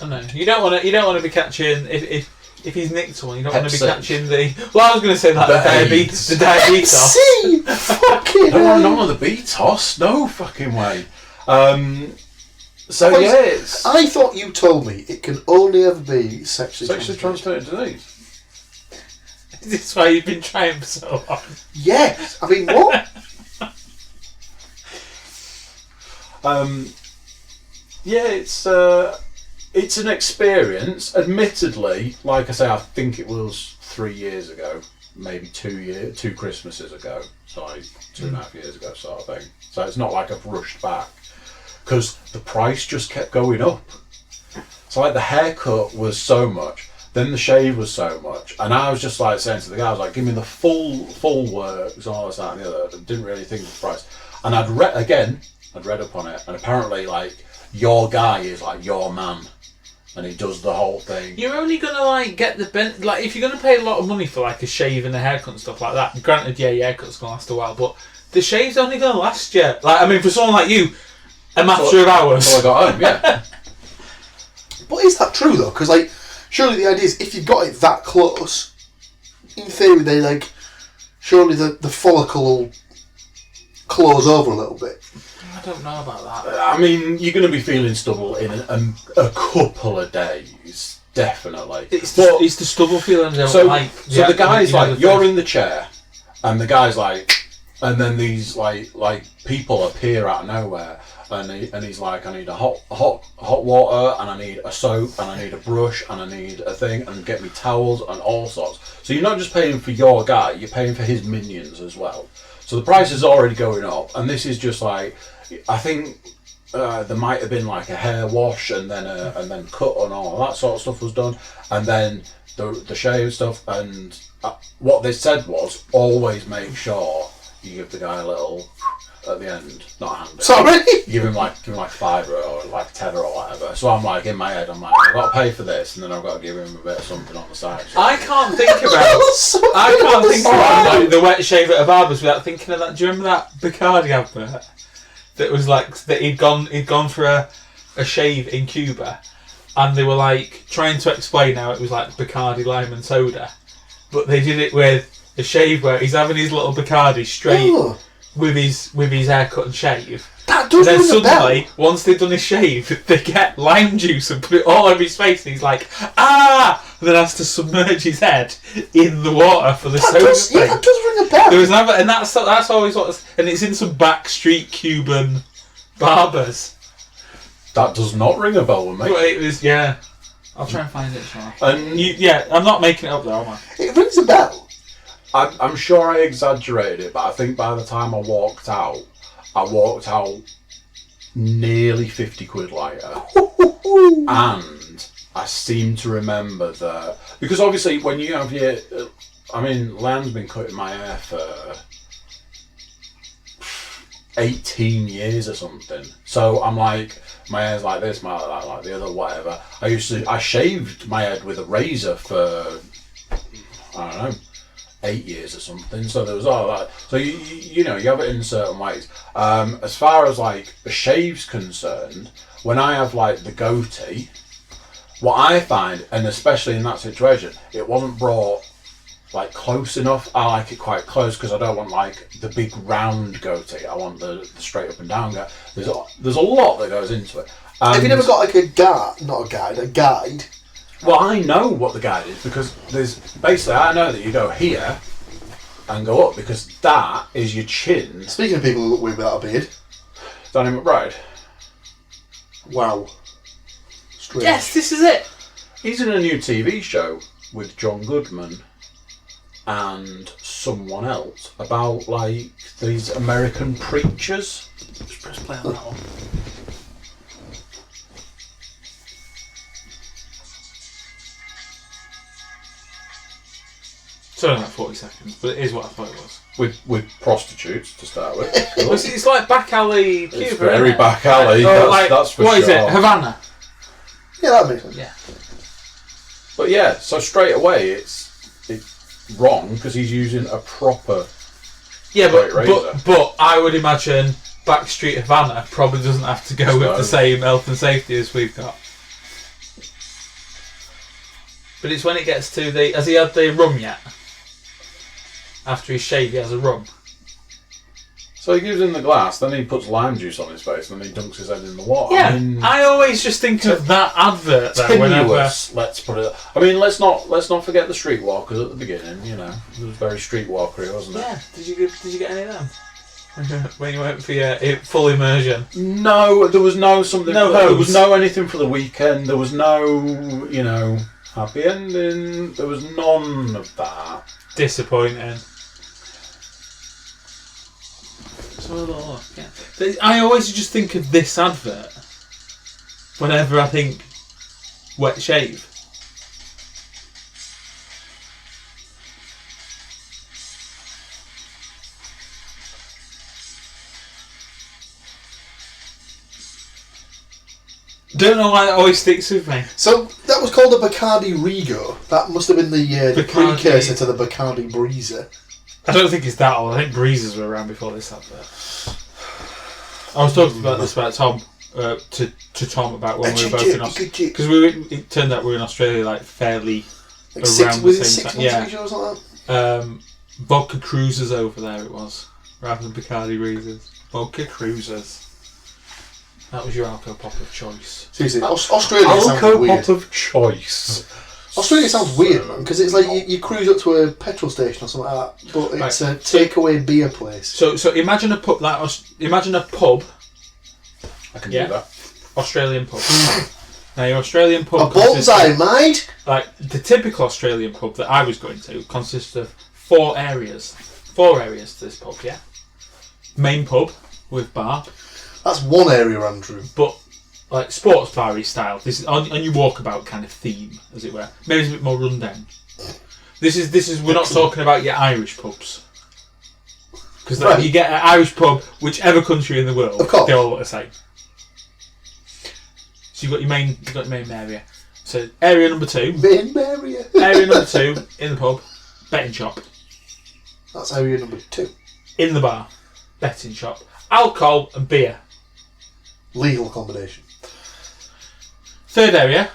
[SPEAKER 3] I know you don't want to be catching if he's nicked someone, you don't want to be catching the. Well, I was going to say that the diabetes.
[SPEAKER 2] See, fucking.
[SPEAKER 4] I don't want none of the B-toss. No fucking way. So yeah, it's...
[SPEAKER 2] I thought you told me it can only ever be sexually
[SPEAKER 4] transmitted disease.
[SPEAKER 3] Is this why you've been trying for so long?
[SPEAKER 2] Yes. I mean, what?
[SPEAKER 4] Yeah, it's an experience. Admittedly, like I say, I think it was 3 years ago, maybe 2 Christmases ago, so like 2.5 years ago, sort of thing. So it's not like I've rushed back, because the price just kept going up. So like the haircut was so much, then the shave was so much, and I was just like saying to the guy, I was like, give me the full works, all this, that, and the other. I didn't really think of the price, and I'd read up on it, and apparently, like, your guy is like your man, and he does the whole thing.
[SPEAKER 3] You're only gonna like get the like if you're gonna pay a lot of money for like a shave and a haircut and stuff like that. Granted, yeah, your haircut's gonna last a while, but the shave's only gonna last you. Like, I mean, for someone like you, a matter of hours.
[SPEAKER 4] So I got home, yeah.
[SPEAKER 2] But is that true though? Because like, surely the idea is if you've got it that close, in theory, they like, surely the follicle will close over a little bit.
[SPEAKER 3] I don't know about that.
[SPEAKER 4] I mean, you're going to be feeling stubble in a couple of days. definitely.
[SPEAKER 3] It's the stubble feeling I don't like.
[SPEAKER 4] So the guy's like,
[SPEAKER 3] the
[SPEAKER 4] you're in the chair, and the guy's like, and then these like people appear out of nowhere, and he's like, I need a hot water, and I need a soap, and I need a brush, and I need a thing, and get me towels and all sorts. So you're not just paying for your guy, you're paying for his minions as well. So the price is already going up, and this is just like, I think there might have been like a hair wash, and then cut and all that sort of stuff was done, and then the shave stuff, and what they said was always make sure you give the guy a little at the end, not a hand.
[SPEAKER 2] Sorry?
[SPEAKER 4] Give him like £5 or like £10 or whatever. So I'm like, in my head, I'm like, I've got to pay for this, and then I've got to give him a bit of something on the side.
[SPEAKER 3] I can't think about like, the wet shave at a barber's without thinking of that. Do you remember that Bacardi advert? That was like that he'd gone for a shave in Cuba, and they were like trying to explain how it was like Bacardi lime and soda, but they did it with a shave where he's having his little Bacardi straight with his haircut and shave.
[SPEAKER 2] That does
[SPEAKER 3] and then
[SPEAKER 2] ring a bell.
[SPEAKER 3] suddenly, once they've done his shave, they get lime juice and put it all over his face, and he's like, ah! And then has to submerge his head in the water for the soda thing.
[SPEAKER 2] Yeah, that does ring a bell.
[SPEAKER 3] There was another, and that's always what, and it's in some backstreet Cuban barbers.
[SPEAKER 4] That does not ring a bell with me.
[SPEAKER 3] But it was, yeah. I'll try and find it as well.
[SPEAKER 4] And
[SPEAKER 3] I'm not making it up though, am I?
[SPEAKER 2] It rings a bell.
[SPEAKER 4] I'm sure I exaggerated it, but I think by the time I walked out nearly 50 quid lighter. And I seem to remember that, because obviously when you have your, Len's been cutting my hair for 18 years or something. So I'm like, my hair's like this, my hair's like the other, whatever. I shaved my head with a razor for, I don't know, 8 years or something. So there was all that. So you know, you have it in certain ways. As far as like a shave's concerned, when I have like the goatee, what I find, and especially in that situation, it wasn't brought like close enough. I like it quite close because I don't want like the big round goatee. I want the straight up and down guy. There's a lot that goes into it.
[SPEAKER 2] Have you never got like a guide?
[SPEAKER 4] Well, I know what the guide is because there's basically, I know that you go here and go up because that is your chin.
[SPEAKER 2] Speaking of people who look weird without a beard.
[SPEAKER 4] Danny McBride.
[SPEAKER 2] Wow. Strange.
[SPEAKER 3] Yes, this is it.
[SPEAKER 4] He's in a new TV show with John Goodman and someone else about like these American preachers.
[SPEAKER 3] Just press play on that one. It's only like 40 seconds, but it is what I thought it was.
[SPEAKER 4] With prostitutes to start with.
[SPEAKER 3] It's like back alley Cuba.
[SPEAKER 4] It's very
[SPEAKER 3] isn't it?
[SPEAKER 4] back alley. That's for
[SPEAKER 3] what
[SPEAKER 4] sure.
[SPEAKER 3] What is it? Havana.
[SPEAKER 2] Yeah, that makes sense.
[SPEAKER 3] Yeah.
[SPEAKER 4] But yeah, so straight away it's wrong because he's using a proper.
[SPEAKER 3] Yeah,
[SPEAKER 4] razor.
[SPEAKER 3] but I would imagine Backstreet Havana probably doesn't have to go with the same health and safety as we've got. But it's when it gets to the. Has he had the rum yet? After his shave, he has a rum.
[SPEAKER 4] So he gives him the glass, then he puts lime juice on his face, and then he dunks his head in the water.
[SPEAKER 3] Yeah, I always just think of that advert though.
[SPEAKER 4] Tenuous, let's put it. I mean, let's not forget the streetwalkers at the beginning. You know, it was very streetwalkery, wasn't it?
[SPEAKER 3] Yeah. Did you get any of them when you went for your full immersion?
[SPEAKER 4] No, there was no something.
[SPEAKER 3] No
[SPEAKER 4] there
[SPEAKER 3] hose.
[SPEAKER 4] was no anything for the weekend. There was no, happy ending. There was none of that.
[SPEAKER 3] Disappointing. Yeah. I always just think of this advert whenever I think wet shave. Don't know why that always sticks with me.
[SPEAKER 2] So that was called a Bacardi Rego. That must have been the precursor to the Bacardi Breezer.
[SPEAKER 3] I don't think it's that old. I think breezers were around before this advert. I was talking about this about Tom to Tom about when we were both in Australia, because it turned out we were in Australia like fairly
[SPEAKER 2] like
[SPEAKER 3] around the same
[SPEAKER 2] 6
[SPEAKER 3] time.
[SPEAKER 2] months ago or something like that?
[SPEAKER 3] Vodka Cruisers over there it was, rather than Bacardi Breezers. Vodka Cruisers. That was your Alco Pop of choice.
[SPEAKER 2] Seriously, Australia sounds
[SPEAKER 4] Alco
[SPEAKER 2] weird.
[SPEAKER 4] Pop of choice.
[SPEAKER 2] Australia sounds weird, man, because it's like you cruise up to a petrol station or something like that, but it's a takeaway beer place.
[SPEAKER 3] So imagine a pub imagine a pub.
[SPEAKER 4] I can do that.
[SPEAKER 3] Australian pub. Now your Australian pub.
[SPEAKER 2] A bullseye, mate.
[SPEAKER 3] Like the typical Australian pub that I was going to consists of 4 areas. 4 areas to this pub, yeah. Main pub with bar,
[SPEAKER 2] That's one area, Andrew.
[SPEAKER 3] but like sports bar-y style. This is on your walkabout kind of theme, as it were. Maybe it's a bit more rundown. This is we're not talking about your Irish pubs. Because
[SPEAKER 2] Right.
[SPEAKER 3] you get an Irish pub, whichever country in the world,
[SPEAKER 2] Of course.
[SPEAKER 3] they all look the same. So you've got your main area. So area number 2.
[SPEAKER 2] Main area.
[SPEAKER 3] Area number 2 in the pub, betting shop.
[SPEAKER 2] That's area number 2.
[SPEAKER 3] In the bar, betting shop, alcohol and beer.
[SPEAKER 2] Legal accommodation.
[SPEAKER 3] 3rd area,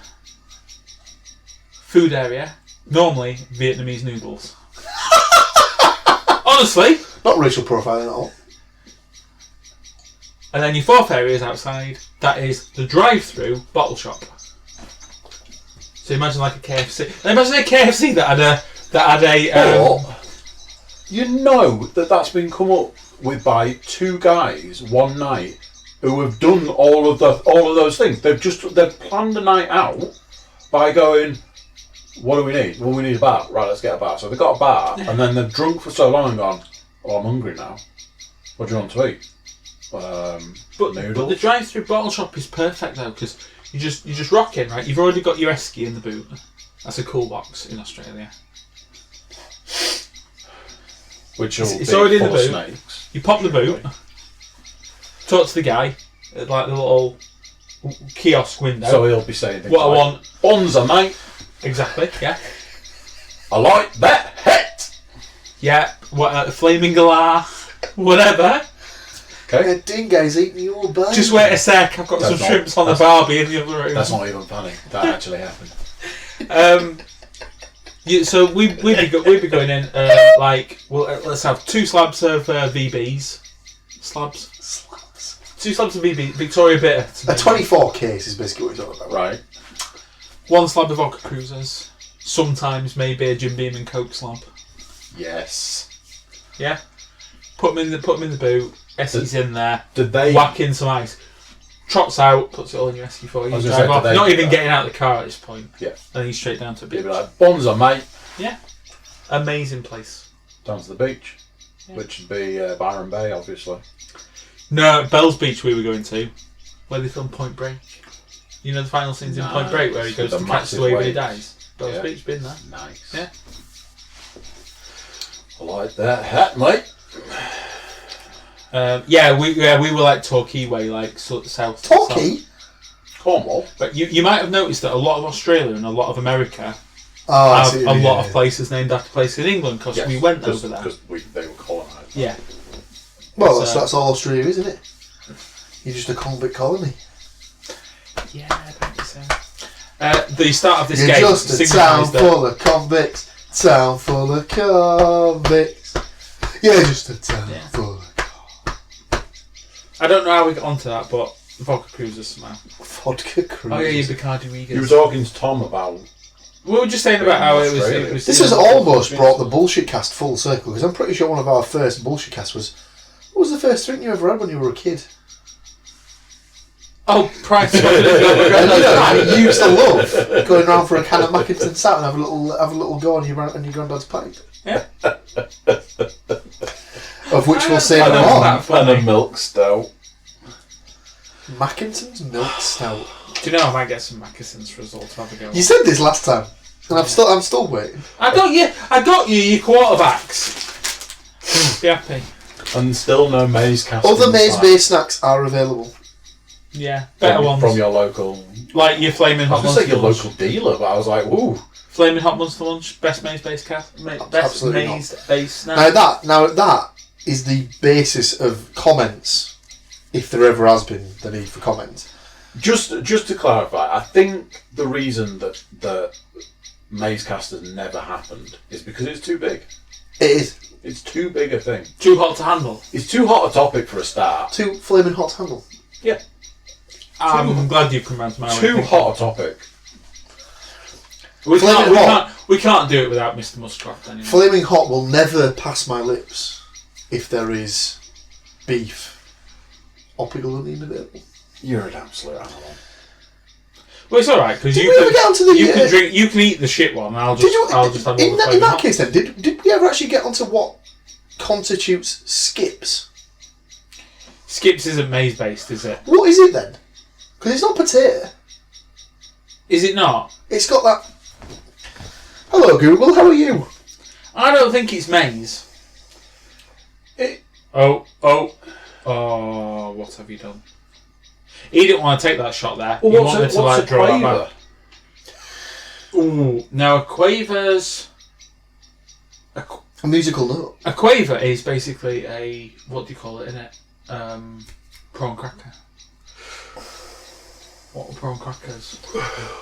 [SPEAKER 3] food area. Normally Vietnamese noodles. Honestly.
[SPEAKER 2] Not racial profiling at all.
[SPEAKER 3] And then your 4th area is outside. That is the drive-through bottle shop. So imagine like a KFC. Imagine a KFC that had a.
[SPEAKER 4] But you know that's been come up with by 2 guys one night who have done all of those things. They've planned a night out by going, what do we need? Well, we need a bar. Right, let's get a bar. So they've got a bar, and then they've drunk for so long and gone, oh, I'm hungry now. What do you want to eat?
[SPEAKER 3] But
[SPEAKER 4] noodles?
[SPEAKER 3] the drive-through bottle shop is perfect though, because you just rock in, right? You've already got your esky in the boot. That's a cool box in Australia.
[SPEAKER 4] Which will
[SPEAKER 3] It's
[SPEAKER 4] be
[SPEAKER 3] already in the
[SPEAKER 4] full of
[SPEAKER 3] boot.
[SPEAKER 4] snakes.
[SPEAKER 3] You pop the boot, talk to the guy at like the little kiosk window.
[SPEAKER 4] So he'll be saying things
[SPEAKER 3] What I
[SPEAKER 4] like,
[SPEAKER 3] want.
[SPEAKER 4] Bonza, mate.
[SPEAKER 3] Exactly, yeah.
[SPEAKER 4] I like that hat.
[SPEAKER 3] Yeah, what, flaming galah, whatever.
[SPEAKER 4] Okay.
[SPEAKER 2] Yeah, Dingo's eating your bone.
[SPEAKER 3] Just wait a sec, I've got
[SPEAKER 4] That's
[SPEAKER 3] some
[SPEAKER 4] not-
[SPEAKER 3] shrimps on the
[SPEAKER 4] that's-
[SPEAKER 3] barbie in the other room.
[SPEAKER 4] That's not even funny. That actually happened.
[SPEAKER 3] So we'd be going in, let's have 2 slabs of VBs. Slabs?
[SPEAKER 2] Slaps.
[SPEAKER 3] 2 slabs of VB, Victoria Bitter.
[SPEAKER 2] A 24 case is basically what you're talking about.
[SPEAKER 4] Right.
[SPEAKER 3] 1 slab of vodka cruisers. Sometimes maybe a Jim Beam and Coke slab.
[SPEAKER 4] Yes.
[SPEAKER 3] Yeah. Put them in the boot. Essie's in there.
[SPEAKER 4] Did they?
[SPEAKER 3] Whack in some ice. Trots out. Puts it all in your Essie for you.
[SPEAKER 4] I was
[SPEAKER 3] Drive
[SPEAKER 4] gonna say,
[SPEAKER 3] off.
[SPEAKER 4] did they
[SPEAKER 3] Not
[SPEAKER 4] do
[SPEAKER 3] even
[SPEAKER 4] that?
[SPEAKER 3] getting out of the car at this point.
[SPEAKER 4] Yeah.
[SPEAKER 3] And then he's straight down to a
[SPEAKER 4] They'd
[SPEAKER 3] beach.
[SPEAKER 4] be like, Bonza, mate.
[SPEAKER 3] Yeah. Amazing place.
[SPEAKER 4] Down to the beach.
[SPEAKER 3] Yeah.
[SPEAKER 4] Which would be Byron Bay, obviously.
[SPEAKER 3] No, Bell's Beach we were going to, where they filmed Point Break. You know the final scenes in Point Break where he
[SPEAKER 4] Nice.
[SPEAKER 3] goes
[SPEAKER 4] With
[SPEAKER 3] to
[SPEAKER 4] the
[SPEAKER 3] catch the
[SPEAKER 4] massive
[SPEAKER 3] wave when he
[SPEAKER 4] waves.
[SPEAKER 3] dies. Bell's
[SPEAKER 4] Yeah.
[SPEAKER 3] Beach, been there.
[SPEAKER 4] Nice.
[SPEAKER 3] Yeah.
[SPEAKER 4] I like that hat, mate.
[SPEAKER 3] We were like Torquay way, like sort of south.
[SPEAKER 2] Torquay?
[SPEAKER 3] south.
[SPEAKER 4] Cornwall.
[SPEAKER 3] But you might have noticed that a lot of Australia and a lot of America
[SPEAKER 2] Oh, I
[SPEAKER 3] have
[SPEAKER 2] see
[SPEAKER 3] a
[SPEAKER 2] what you
[SPEAKER 3] lot
[SPEAKER 2] mean,
[SPEAKER 3] of places named after places in England because we went over there.
[SPEAKER 4] Because they were colonised.
[SPEAKER 3] Yeah.
[SPEAKER 2] Well,
[SPEAKER 3] So-
[SPEAKER 2] that's all Australia, isn't it? You're just a convict colony.
[SPEAKER 3] Yeah, I think so. The start of this
[SPEAKER 2] You're
[SPEAKER 3] game
[SPEAKER 2] just a town
[SPEAKER 3] signifies that.
[SPEAKER 2] full of convicts. Town full of convicts. You're just a town
[SPEAKER 3] Yeah.
[SPEAKER 2] full of
[SPEAKER 3] I don't know how we got onto that, but vodka cruisers somehow.
[SPEAKER 2] vodka cruisers.
[SPEAKER 3] Oh yeah, your Bacardi Regas.
[SPEAKER 4] You were talking to Tom about.
[SPEAKER 3] We were just saying about how it
[SPEAKER 4] Australia.
[SPEAKER 3] was.
[SPEAKER 2] This has almost brought the bullshit cast full circle because I'm pretty sure one of our first bullshit casts was. What was the first drink you ever had when you were a kid?
[SPEAKER 3] Oh, price.
[SPEAKER 2] And you know, you used to love going around for a can of Mackinson Stout and have a little go on your granddad's pipe.
[SPEAKER 3] Yeah.
[SPEAKER 2] Of which we'll say
[SPEAKER 3] I
[SPEAKER 2] no
[SPEAKER 3] know
[SPEAKER 2] more.
[SPEAKER 3] that.
[SPEAKER 4] And a milk stout.
[SPEAKER 2] Mackinson's milk stout.
[SPEAKER 3] Do you know I might get some Mackesons for us all to have a go?
[SPEAKER 2] You said this last time, and I'm still waiting.
[SPEAKER 3] I got you your quarterbacks. Be happy.
[SPEAKER 4] And still no maize cast.
[SPEAKER 2] Other
[SPEAKER 4] inside.
[SPEAKER 2] maize-based snacks are available.
[SPEAKER 3] Yeah, better ones.
[SPEAKER 4] From your local.
[SPEAKER 3] Like your flaming
[SPEAKER 4] I
[SPEAKER 3] hot
[SPEAKER 4] was
[SPEAKER 3] ones.
[SPEAKER 4] going to say your local dealer, but I was like, ooh.
[SPEAKER 3] Flaming hot ones for lunch. Best maize-based best
[SPEAKER 2] Absolutely not.
[SPEAKER 3] maize-based snack.
[SPEAKER 2] Now that is the basis of comments. If there ever has been the need for comments.
[SPEAKER 4] Just to clarify, I think the reason that the maize cast has never happened is because it's too big.
[SPEAKER 2] It is
[SPEAKER 4] It's too big a thing.
[SPEAKER 3] Too hot to handle.
[SPEAKER 4] It's too hot a topic for a start.
[SPEAKER 2] too flaming hot to handle.
[SPEAKER 4] Yeah.
[SPEAKER 3] I'm glad you've come round to my way.
[SPEAKER 4] Too hot a topic.
[SPEAKER 3] We
[SPEAKER 2] Flaming hot.
[SPEAKER 3] can't do it without Mr. Muscroft anymore.
[SPEAKER 2] Flaming hot will never pass my lips if there is beef or pickle onion available.
[SPEAKER 4] You're an absolute animal.
[SPEAKER 3] Well, it's all right because you
[SPEAKER 2] ever get onto the,
[SPEAKER 3] can drink, you can eat the shit one. And I'll just have
[SPEAKER 2] in that case, then, did we ever actually get onto what constitutes skips?
[SPEAKER 3] Skips isn't maize based, is it?
[SPEAKER 2] What is it then? Because it's not potato.
[SPEAKER 3] Is it not?
[SPEAKER 2] It's got that. Hello, Google. How are you?
[SPEAKER 3] I don't think it's maize. Oh! What have you done? He didn't want to take that shot there.
[SPEAKER 4] Well,
[SPEAKER 3] he wanted to like draw that
[SPEAKER 4] quaver?
[SPEAKER 3] back. Ooh, now a quaver's
[SPEAKER 2] A musical note.
[SPEAKER 3] a quaver is basically a what do you call it? In it, prawn cracker. What are prawn crackers?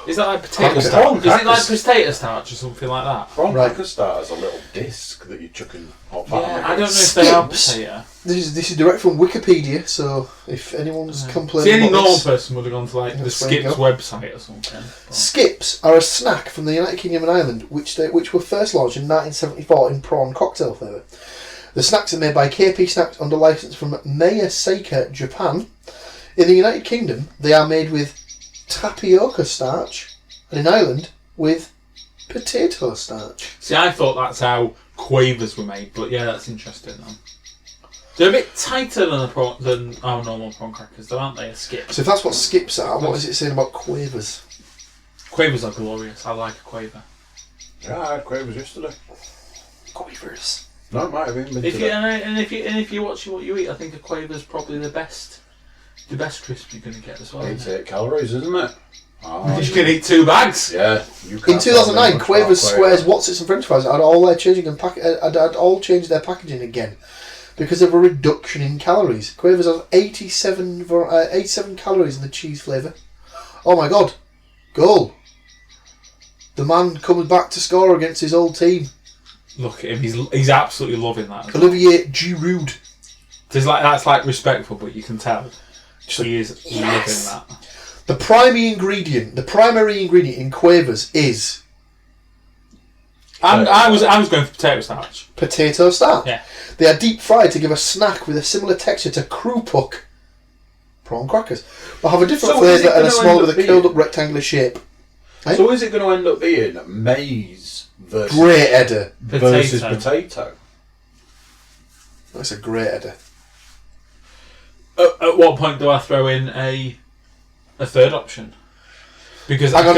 [SPEAKER 3] Is that like potato starch? Is it like potato starch or something like that?
[SPEAKER 4] Prawn cracker starter's a little disc that you chuck in hot fat.
[SPEAKER 3] Yeah, I don't know if they are potato.
[SPEAKER 2] This is direct from Wikipedia, so if anyone's complaining,
[SPEAKER 3] See, any
[SPEAKER 2] about
[SPEAKER 3] normal
[SPEAKER 2] this,
[SPEAKER 3] person would have gone to like the
[SPEAKER 2] That's where you
[SPEAKER 3] Skips
[SPEAKER 2] go.
[SPEAKER 3] website or something. But
[SPEAKER 2] Skips are a snack from the United Kingdom and Ireland, which were first launched in 1974 in prawn cocktail flavour. The snacks are made by KP Snacks under licence from Meyer Seika, Japan. In the United Kingdom, they are made with tapioca starch, and in Ireland with potato starch.
[SPEAKER 3] See, I thought that's how quavers were made, but yeah, that's interesting. Then they're a bit tighter than our normal prawn crackers, though, aren't they? A skip.
[SPEAKER 2] So if that's what skips are, what is it saying about quavers?
[SPEAKER 3] Quavers are glorious. I like a quaver.
[SPEAKER 4] Yeah, I had quavers yesterday.
[SPEAKER 2] Quavers.
[SPEAKER 4] No, it might have even been
[SPEAKER 3] If you
[SPEAKER 4] today.
[SPEAKER 3] and if you're watching what you eat, I think a quaver's probably the best crisp you're going to get as well.
[SPEAKER 4] 88 calories, isn't it?
[SPEAKER 3] You can eat 2 bags.
[SPEAKER 4] Yeah. You can't
[SPEAKER 2] In 2009,
[SPEAKER 4] tell me
[SPEAKER 2] Quavers,
[SPEAKER 4] much about
[SPEAKER 2] Squares, Watsits and French fries had all changed their packaging again because of a reduction in calories. Quavers have 87 calories in the cheese flavour. Oh my god. Goal. The man comes back to score against his old team.
[SPEAKER 3] Look at him. He's absolutely loving that. as well.
[SPEAKER 2] Olivier Giroud.
[SPEAKER 3] That's like respectful, but you can tell he is
[SPEAKER 2] Yes.
[SPEAKER 3] loving that.
[SPEAKER 2] The primary ingredient in Quavers is
[SPEAKER 3] I was going for potato starch.
[SPEAKER 2] potato starch.
[SPEAKER 3] Yeah.
[SPEAKER 2] They are deep fried to give a snack with a similar texture to Krupuk prawn crackers, but have a different
[SPEAKER 4] So is it
[SPEAKER 2] flavour and a
[SPEAKER 4] gonna
[SPEAKER 2] small
[SPEAKER 4] end
[SPEAKER 2] with
[SPEAKER 4] up
[SPEAKER 2] a curled
[SPEAKER 4] being-
[SPEAKER 2] up rectangular shape.
[SPEAKER 4] So is it going to end up being maize versus
[SPEAKER 2] Great header.
[SPEAKER 4] potato?
[SPEAKER 2] That's a great header.
[SPEAKER 3] At what point do I throw in a third option? Because I
[SPEAKER 2] Hang on.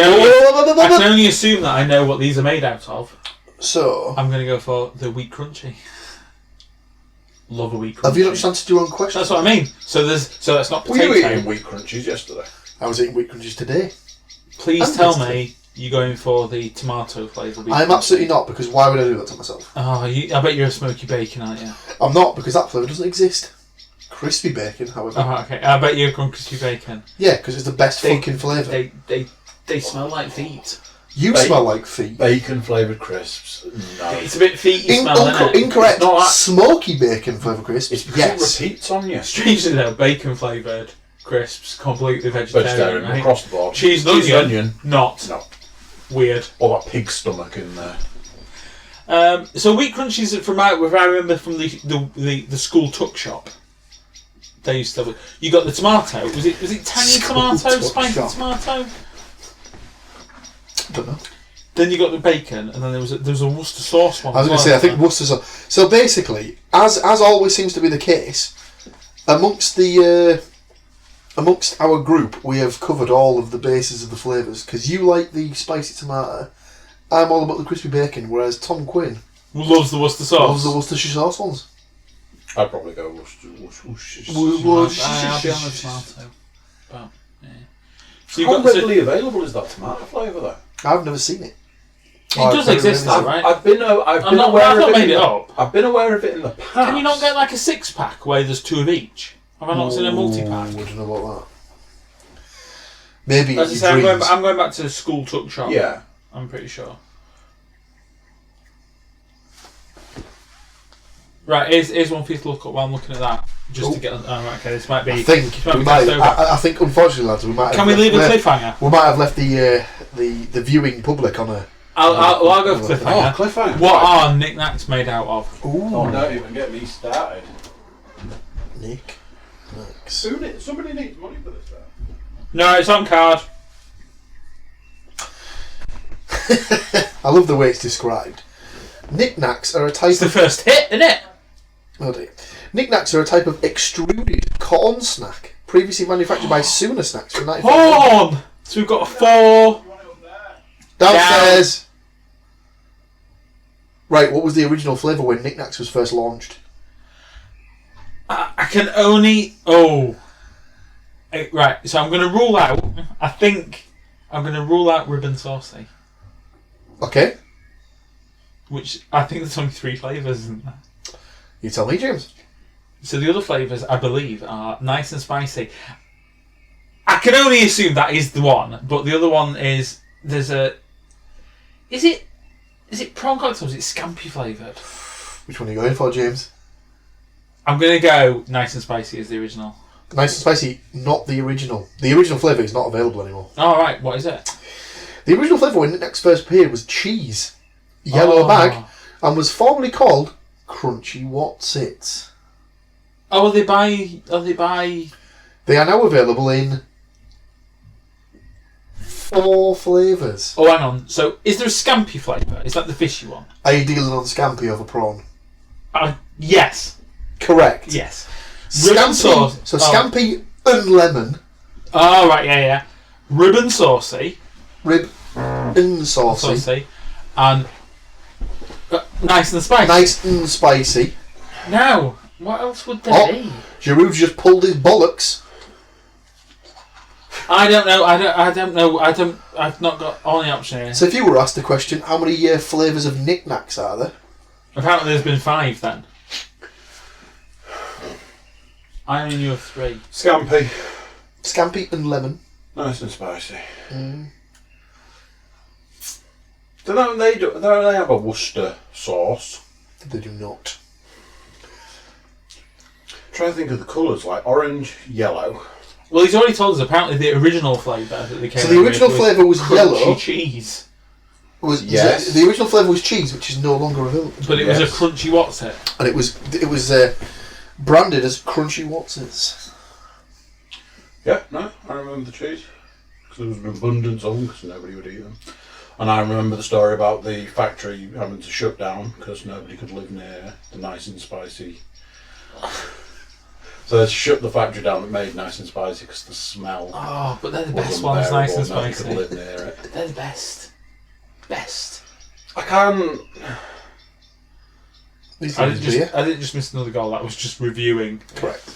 [SPEAKER 3] can only assume that I know what these are made out of.
[SPEAKER 2] So,
[SPEAKER 3] I'm going to go for the wheat crunchy. Love a wheat crunchy.
[SPEAKER 2] have you not just answered your own question?
[SPEAKER 3] That's what I mean. So that's not
[SPEAKER 4] Were you
[SPEAKER 3] potato.
[SPEAKER 4] eating wheat crunchies yesterday?
[SPEAKER 2] I was eating wheat crunchies today.
[SPEAKER 3] Please
[SPEAKER 2] I'm
[SPEAKER 3] tell
[SPEAKER 2] tasty.
[SPEAKER 3] me you're going for the tomato flavour. wheat
[SPEAKER 2] I'm
[SPEAKER 3] crunchy.
[SPEAKER 2] absolutely not, because why would I do that to myself?
[SPEAKER 3] Oh, I bet you're a smoky bacon, aren't you?
[SPEAKER 2] I'm not, because that flavour doesn't exist. Crispy bacon, however.
[SPEAKER 3] Oh, okay. I bet you're a crispy bacon.
[SPEAKER 2] Yeah, because it's the best fucking flavour.
[SPEAKER 3] They smell like feet.
[SPEAKER 2] You
[SPEAKER 4] Bacon.
[SPEAKER 2] smell like feet.
[SPEAKER 4] Bacon flavoured crisps? No.
[SPEAKER 3] It's a bit feety smell, isn't it?
[SPEAKER 2] Incorrect.
[SPEAKER 4] It's not that-
[SPEAKER 2] Smoky bacon flavour crisps.
[SPEAKER 4] It's because
[SPEAKER 2] Yes.
[SPEAKER 4] it repeats on you.
[SPEAKER 3] Strangely though, bacon flavoured crisps, completely vegetarian.
[SPEAKER 4] Vegetarian
[SPEAKER 3] right?
[SPEAKER 4] across the board.
[SPEAKER 3] Cheese and onion, not.
[SPEAKER 4] No.
[SPEAKER 3] Weird.
[SPEAKER 4] Or that pig stomach in there.
[SPEAKER 3] So wheat crunchies, if I remember from the school tuck shop. They used to. You got the tomato. Was it tangy
[SPEAKER 2] School
[SPEAKER 3] tomato,
[SPEAKER 2] tuck
[SPEAKER 3] spicy
[SPEAKER 2] shop.
[SPEAKER 3] tomato?
[SPEAKER 2] Don't know.
[SPEAKER 3] Then you got the bacon, and then there was a Worcester sauce one.
[SPEAKER 2] I was going to say, I think Worcester sauce. So basically, as always seems to be the case, amongst our group, we have covered all of the bases of the flavours. Because you like the spicy tomato, I'm all about the crispy bacon, whereas Tom Quinn
[SPEAKER 3] loves the Worcester sauce.
[SPEAKER 2] loves the Worcestershire sauce ones.
[SPEAKER 4] I'd probably go Worcester.
[SPEAKER 2] Well,
[SPEAKER 3] I'll be on the tomato. But, yeah. So you've
[SPEAKER 4] How
[SPEAKER 3] got
[SPEAKER 4] readily available is that tomato flavour though?
[SPEAKER 2] I've never seen it.
[SPEAKER 3] It does exist though, right?
[SPEAKER 4] I've been
[SPEAKER 3] I've
[SPEAKER 4] aware
[SPEAKER 3] not
[SPEAKER 4] of it.
[SPEAKER 3] made it up.
[SPEAKER 4] I've been aware of it in the past.
[SPEAKER 3] Can you not get like a 6-pack where there's 2 of each? Have I not seen a multi-pack?
[SPEAKER 2] I don't know about that. Maybe
[SPEAKER 3] As I
[SPEAKER 2] your
[SPEAKER 3] say,
[SPEAKER 2] dreams.
[SPEAKER 3] I'm going back to the school tuck shop.
[SPEAKER 4] Yeah.
[SPEAKER 3] I'm pretty sure. Right, here's one for you to look at while I'm looking at that. Just to get... Oh, right, okay, this might be...
[SPEAKER 2] I think I think, unfortunately, lads, we might.
[SPEAKER 3] Can we leave a cliffhanger?
[SPEAKER 2] We might have left the viewing public on a.
[SPEAKER 3] I'll go for cliffhanger.
[SPEAKER 4] Oh, cliffhanger.
[SPEAKER 3] What are knickknacks made out of?
[SPEAKER 2] Ooh.
[SPEAKER 4] Oh, don't even get me started.
[SPEAKER 2] Knickknacks.
[SPEAKER 4] Somebody needs money for this.
[SPEAKER 3] No, it's on card.
[SPEAKER 2] I love the way it's described. Knickknacks are a type
[SPEAKER 3] It's the
[SPEAKER 2] of.
[SPEAKER 3] first hit, isn't it?
[SPEAKER 2] Oh dear. Knickknacks are a type of extruded corn snack, previously manufactured by Sooner Snacks from 1951.
[SPEAKER 3] Corn! So we've got a 4.
[SPEAKER 2] Downstairs. Right, what was the original flavour when Knickknacks was first launched?
[SPEAKER 3] I can only... Oh. Right, so I'm going to rule out... I think I'm going to rule out ribbon saucy.
[SPEAKER 2] Okay.
[SPEAKER 3] Which I think there's only 3 flavours, isn't there?
[SPEAKER 2] You tell me, James.
[SPEAKER 3] So the other flavours, I believe, are nice and spicy. I can only assume that is the one, but the other one is... There's a... Is it prawn cocktail or is it scampi flavoured?
[SPEAKER 2] Which one are you going for, James?
[SPEAKER 3] I'm going to go nice and spicy as the original.
[SPEAKER 2] Nice and spicy, not the original. The original flavour is not available anymore.
[SPEAKER 3] Oh, right. What is it?
[SPEAKER 2] The original flavour when Knickknacks first appeared was cheese, yellow bag, and was formerly called Crunchy Whatsits.
[SPEAKER 3] Oh, are they by...
[SPEAKER 2] They are now available in 4 flavours.
[SPEAKER 3] Oh, hang on. So, is there a scampi flavour? Is that the fishy one?
[SPEAKER 2] Are you dealing on scampi over prawn?
[SPEAKER 3] Yes.
[SPEAKER 2] Correct.
[SPEAKER 3] Yes. Ribbon sauce.
[SPEAKER 2] So scampi and lemon.
[SPEAKER 3] Oh, right, yeah. Ribbon saucy.
[SPEAKER 2] Rib and saucy.
[SPEAKER 3] And nice and spicy.
[SPEAKER 2] Nice and spicy.
[SPEAKER 3] Now, what else would there be?
[SPEAKER 2] Giroud's just pulled his bollocks.
[SPEAKER 3] I don't know. I've not got all the option here.
[SPEAKER 2] So if you were asked the question, how many flavours of knickknacks are there?
[SPEAKER 3] Apparently there's been 5 then. I only knew of 3.
[SPEAKER 4] Scampi.
[SPEAKER 2] Scampi and lemon.
[SPEAKER 4] Nice and spicy. Don't they have a Worcester sauce?
[SPEAKER 2] They do not.
[SPEAKER 4] Try to think of the colours, like orange, yellow.
[SPEAKER 3] Well, he's already told us apparently the original flavour that they came
[SPEAKER 2] So the original flavour was yellow.
[SPEAKER 3] Crunchy cheese.
[SPEAKER 2] Yes. The original flavour was cheese, which is no longer available.
[SPEAKER 3] But it was a crunchy what's it?
[SPEAKER 2] And it was branded as Crunchy Whatsits.
[SPEAKER 4] Yeah, no, I remember the cheese. Because there was an abundance of them, because nobody would eat them. And I remember the story about the factory having to shut down, because nobody could live near the nice and spicy. So they shut the factory down that made nice and spicy, because the smell...
[SPEAKER 3] Oh, but they're the best ones, nice and spicy.
[SPEAKER 4] Nobody could live near it.
[SPEAKER 3] They're the best. Best.
[SPEAKER 4] I can't...
[SPEAKER 3] I didn't just miss another goal. That was just reviewing.
[SPEAKER 2] Correct.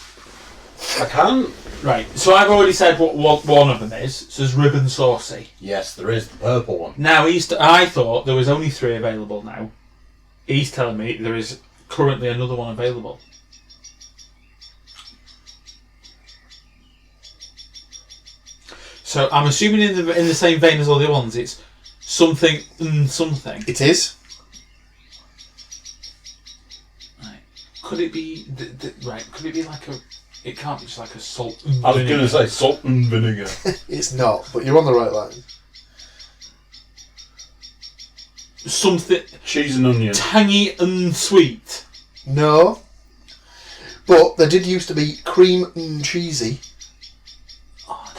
[SPEAKER 4] I can't.
[SPEAKER 3] Right. So I've already said what one of them is. So there's ribbon saucy.
[SPEAKER 4] Yes, there is the purple one.
[SPEAKER 3] Now I thought there was only 3 available. Now he's telling me there is currently another one available. So I'm assuming in the same vein as all the other ones, it's something and something.
[SPEAKER 2] It is.
[SPEAKER 3] Could it be right? Could it be like a? It can't be just like a salt.
[SPEAKER 4] I was going to say salt and vinegar.
[SPEAKER 2] It's not, but you're on the right line.
[SPEAKER 3] Something
[SPEAKER 4] cheese and onion.
[SPEAKER 3] Tangy and sweet.
[SPEAKER 2] No, but there did used to be cream and cheesy.
[SPEAKER 3] Oh,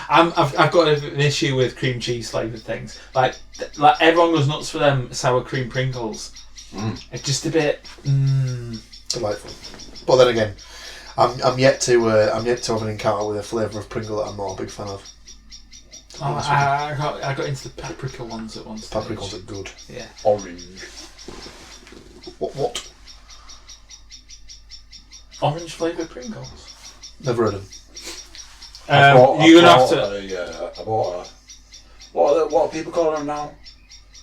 [SPEAKER 3] I've got an issue with cream cheese flavoured things. Like everyone goes nuts for them sour cream Pringles. It's just a bit.
[SPEAKER 2] Delightful. But then again, I'm yet to have an encounter with a flavour of Pringle that I'm not a big fan of.
[SPEAKER 3] I got into the paprika ones at once.
[SPEAKER 2] Paprika ones are good.
[SPEAKER 3] Yeah.
[SPEAKER 4] Orange.
[SPEAKER 2] What?
[SPEAKER 3] Orange flavoured Pringles.
[SPEAKER 2] Never heard of them.
[SPEAKER 3] You're gonna have to.
[SPEAKER 4] I bought a. What are people calling them now?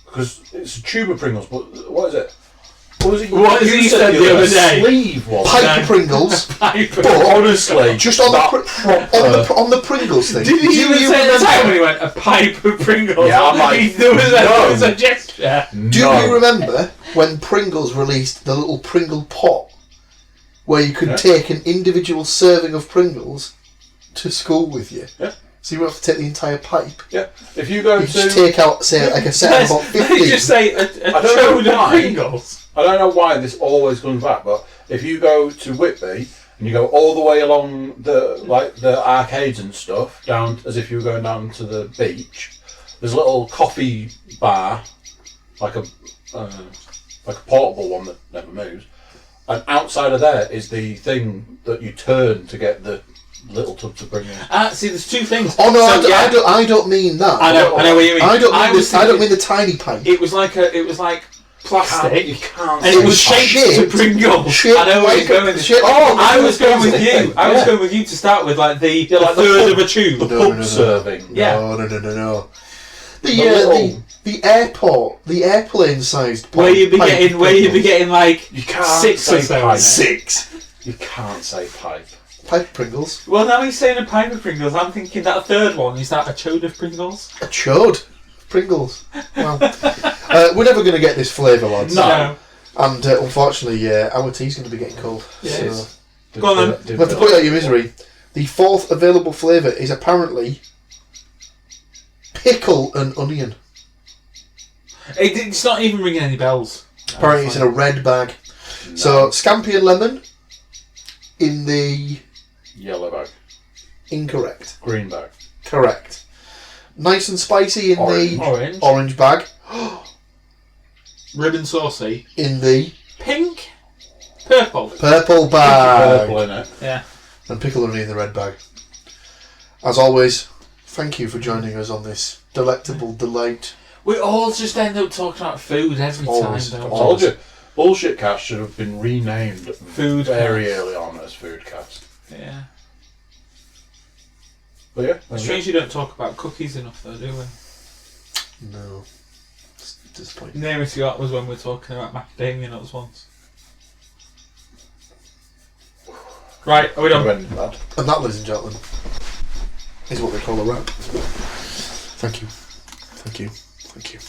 [SPEAKER 4] Because it's a tube of Pringles, but what is it? What
[SPEAKER 3] did you said the other day?
[SPEAKER 4] Sleeve one.
[SPEAKER 2] Piper Pringles.
[SPEAKER 3] But
[SPEAKER 4] honestly,
[SPEAKER 2] just on the Pringles thing.
[SPEAKER 3] Did you even say the time when he went a pipe of Pringles?
[SPEAKER 4] Yeah, I'm like,
[SPEAKER 3] there was a gesture.
[SPEAKER 2] Do you remember when Pringles released the little Pringle pot where you could take an individual serving of Pringles to school with you.
[SPEAKER 4] Yeah.
[SPEAKER 2] So you won't have to take the entire pipe.
[SPEAKER 4] Yeah. If you go
[SPEAKER 2] You just take out, say, like a set of about 15.
[SPEAKER 3] You just say a chode of Pringles.
[SPEAKER 4] I don't know why this always comes back, but if you go to Whitby and you go all the way along the arcades and stuff, down as if you were going down to the beach, there's a little coffee bar, like a portable one that never moves. And outside of there is the thing that you turn to get the little tub to bring in.
[SPEAKER 3] See, there's two things.
[SPEAKER 2] Oh no,
[SPEAKER 3] So,
[SPEAKER 2] I don't mean that.
[SPEAKER 3] I know what you mean.
[SPEAKER 2] I don't mean the tiny pipe.
[SPEAKER 3] It was like plastic.
[SPEAKER 4] You can't.
[SPEAKER 3] And it was shaped to Pringles. I know where you're going with this. I was going with you. I was going with you to start with, like the third of a tube.
[SPEAKER 4] The pub serving.
[SPEAKER 3] Yeah.
[SPEAKER 2] No. The airplane-sized pipe.
[SPEAKER 3] Where you'd be getting like
[SPEAKER 4] you can't
[SPEAKER 3] 6 or
[SPEAKER 4] say
[SPEAKER 3] so.
[SPEAKER 4] pipe.
[SPEAKER 2] 6.
[SPEAKER 4] You can't say pipe.
[SPEAKER 2] Pipe Pringles.
[SPEAKER 3] Well, now he's saying a pipe of Pringles. I'm thinking that third one, is that a chode of Pringles?
[SPEAKER 2] A chode. Pringles. Well, we're never going to get this flavour, lads.
[SPEAKER 3] No.
[SPEAKER 2] And unfortunately, our tea's going to be getting cold.
[SPEAKER 3] Yes.
[SPEAKER 2] So
[SPEAKER 3] Go on then.
[SPEAKER 2] we have to put out your misery. The fourth available flavour is apparently pickle and onion.
[SPEAKER 3] It's not even ringing any bells.
[SPEAKER 2] Apparently it's in a red bag.
[SPEAKER 4] No.
[SPEAKER 2] So scampi and lemon in the...
[SPEAKER 4] Yellow bag.
[SPEAKER 2] Incorrect.
[SPEAKER 4] Green bag.
[SPEAKER 2] Correct. Nice and spicy in the orange bag.
[SPEAKER 3] Ribbon saucy.
[SPEAKER 2] In the
[SPEAKER 3] Pink. Purple.
[SPEAKER 2] purple bag.
[SPEAKER 4] Purple in it.
[SPEAKER 3] Yeah.
[SPEAKER 2] And pickle and onion in the red bag. As always, thank you for joining us on this delectable delight.
[SPEAKER 3] We all just end up talking about food every
[SPEAKER 2] Always.
[SPEAKER 3] time,
[SPEAKER 4] I
[SPEAKER 3] don't we?
[SPEAKER 4] told you. Bullshit Cast should have been renamed
[SPEAKER 3] Food
[SPEAKER 4] very
[SPEAKER 3] Cast.
[SPEAKER 4] early on as Food Cast.
[SPEAKER 3] Yeah.
[SPEAKER 4] But yeah.
[SPEAKER 3] It's strange you don't talk about cookies enough, though, do we?
[SPEAKER 2] No. It's disappointing.
[SPEAKER 3] Nearest you got was when we were talking about macadamia nuts once. Right, are we done?
[SPEAKER 2] And that, ladies and gentlemen, is what they call a wrap. Thank you. Thank you. Thank you.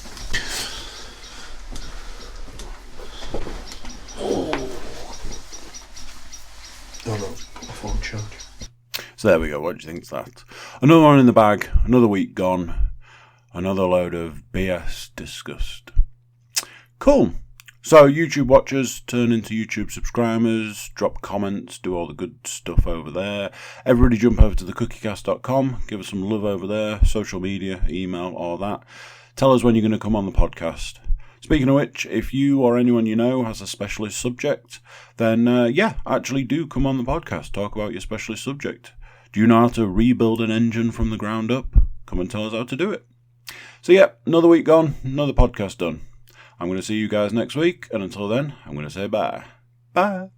[SPEAKER 2] Oh no, my phone charge.
[SPEAKER 1] So there we go. What do you think of that? Another one in the bag. Another week gone. Another load of BS discussed. Cool. So YouTube watchers turn into YouTube subscribers, drop comments, do all the good stuff over there. Everybody jump over to thecookiecast.com, give us some love over there, social media, email, all that. Tell us when you're going to come on the podcast. Speaking of which, if you or anyone you know has a specialist subject, then actually do come on the podcast, talk about your specialist subject. Do you know how to rebuild an engine from the ground up? Come and tell us how to do it. So yeah, another week gone, another podcast done. I'm going to see you guys next week, and until then, I'm going to say bye. Bye.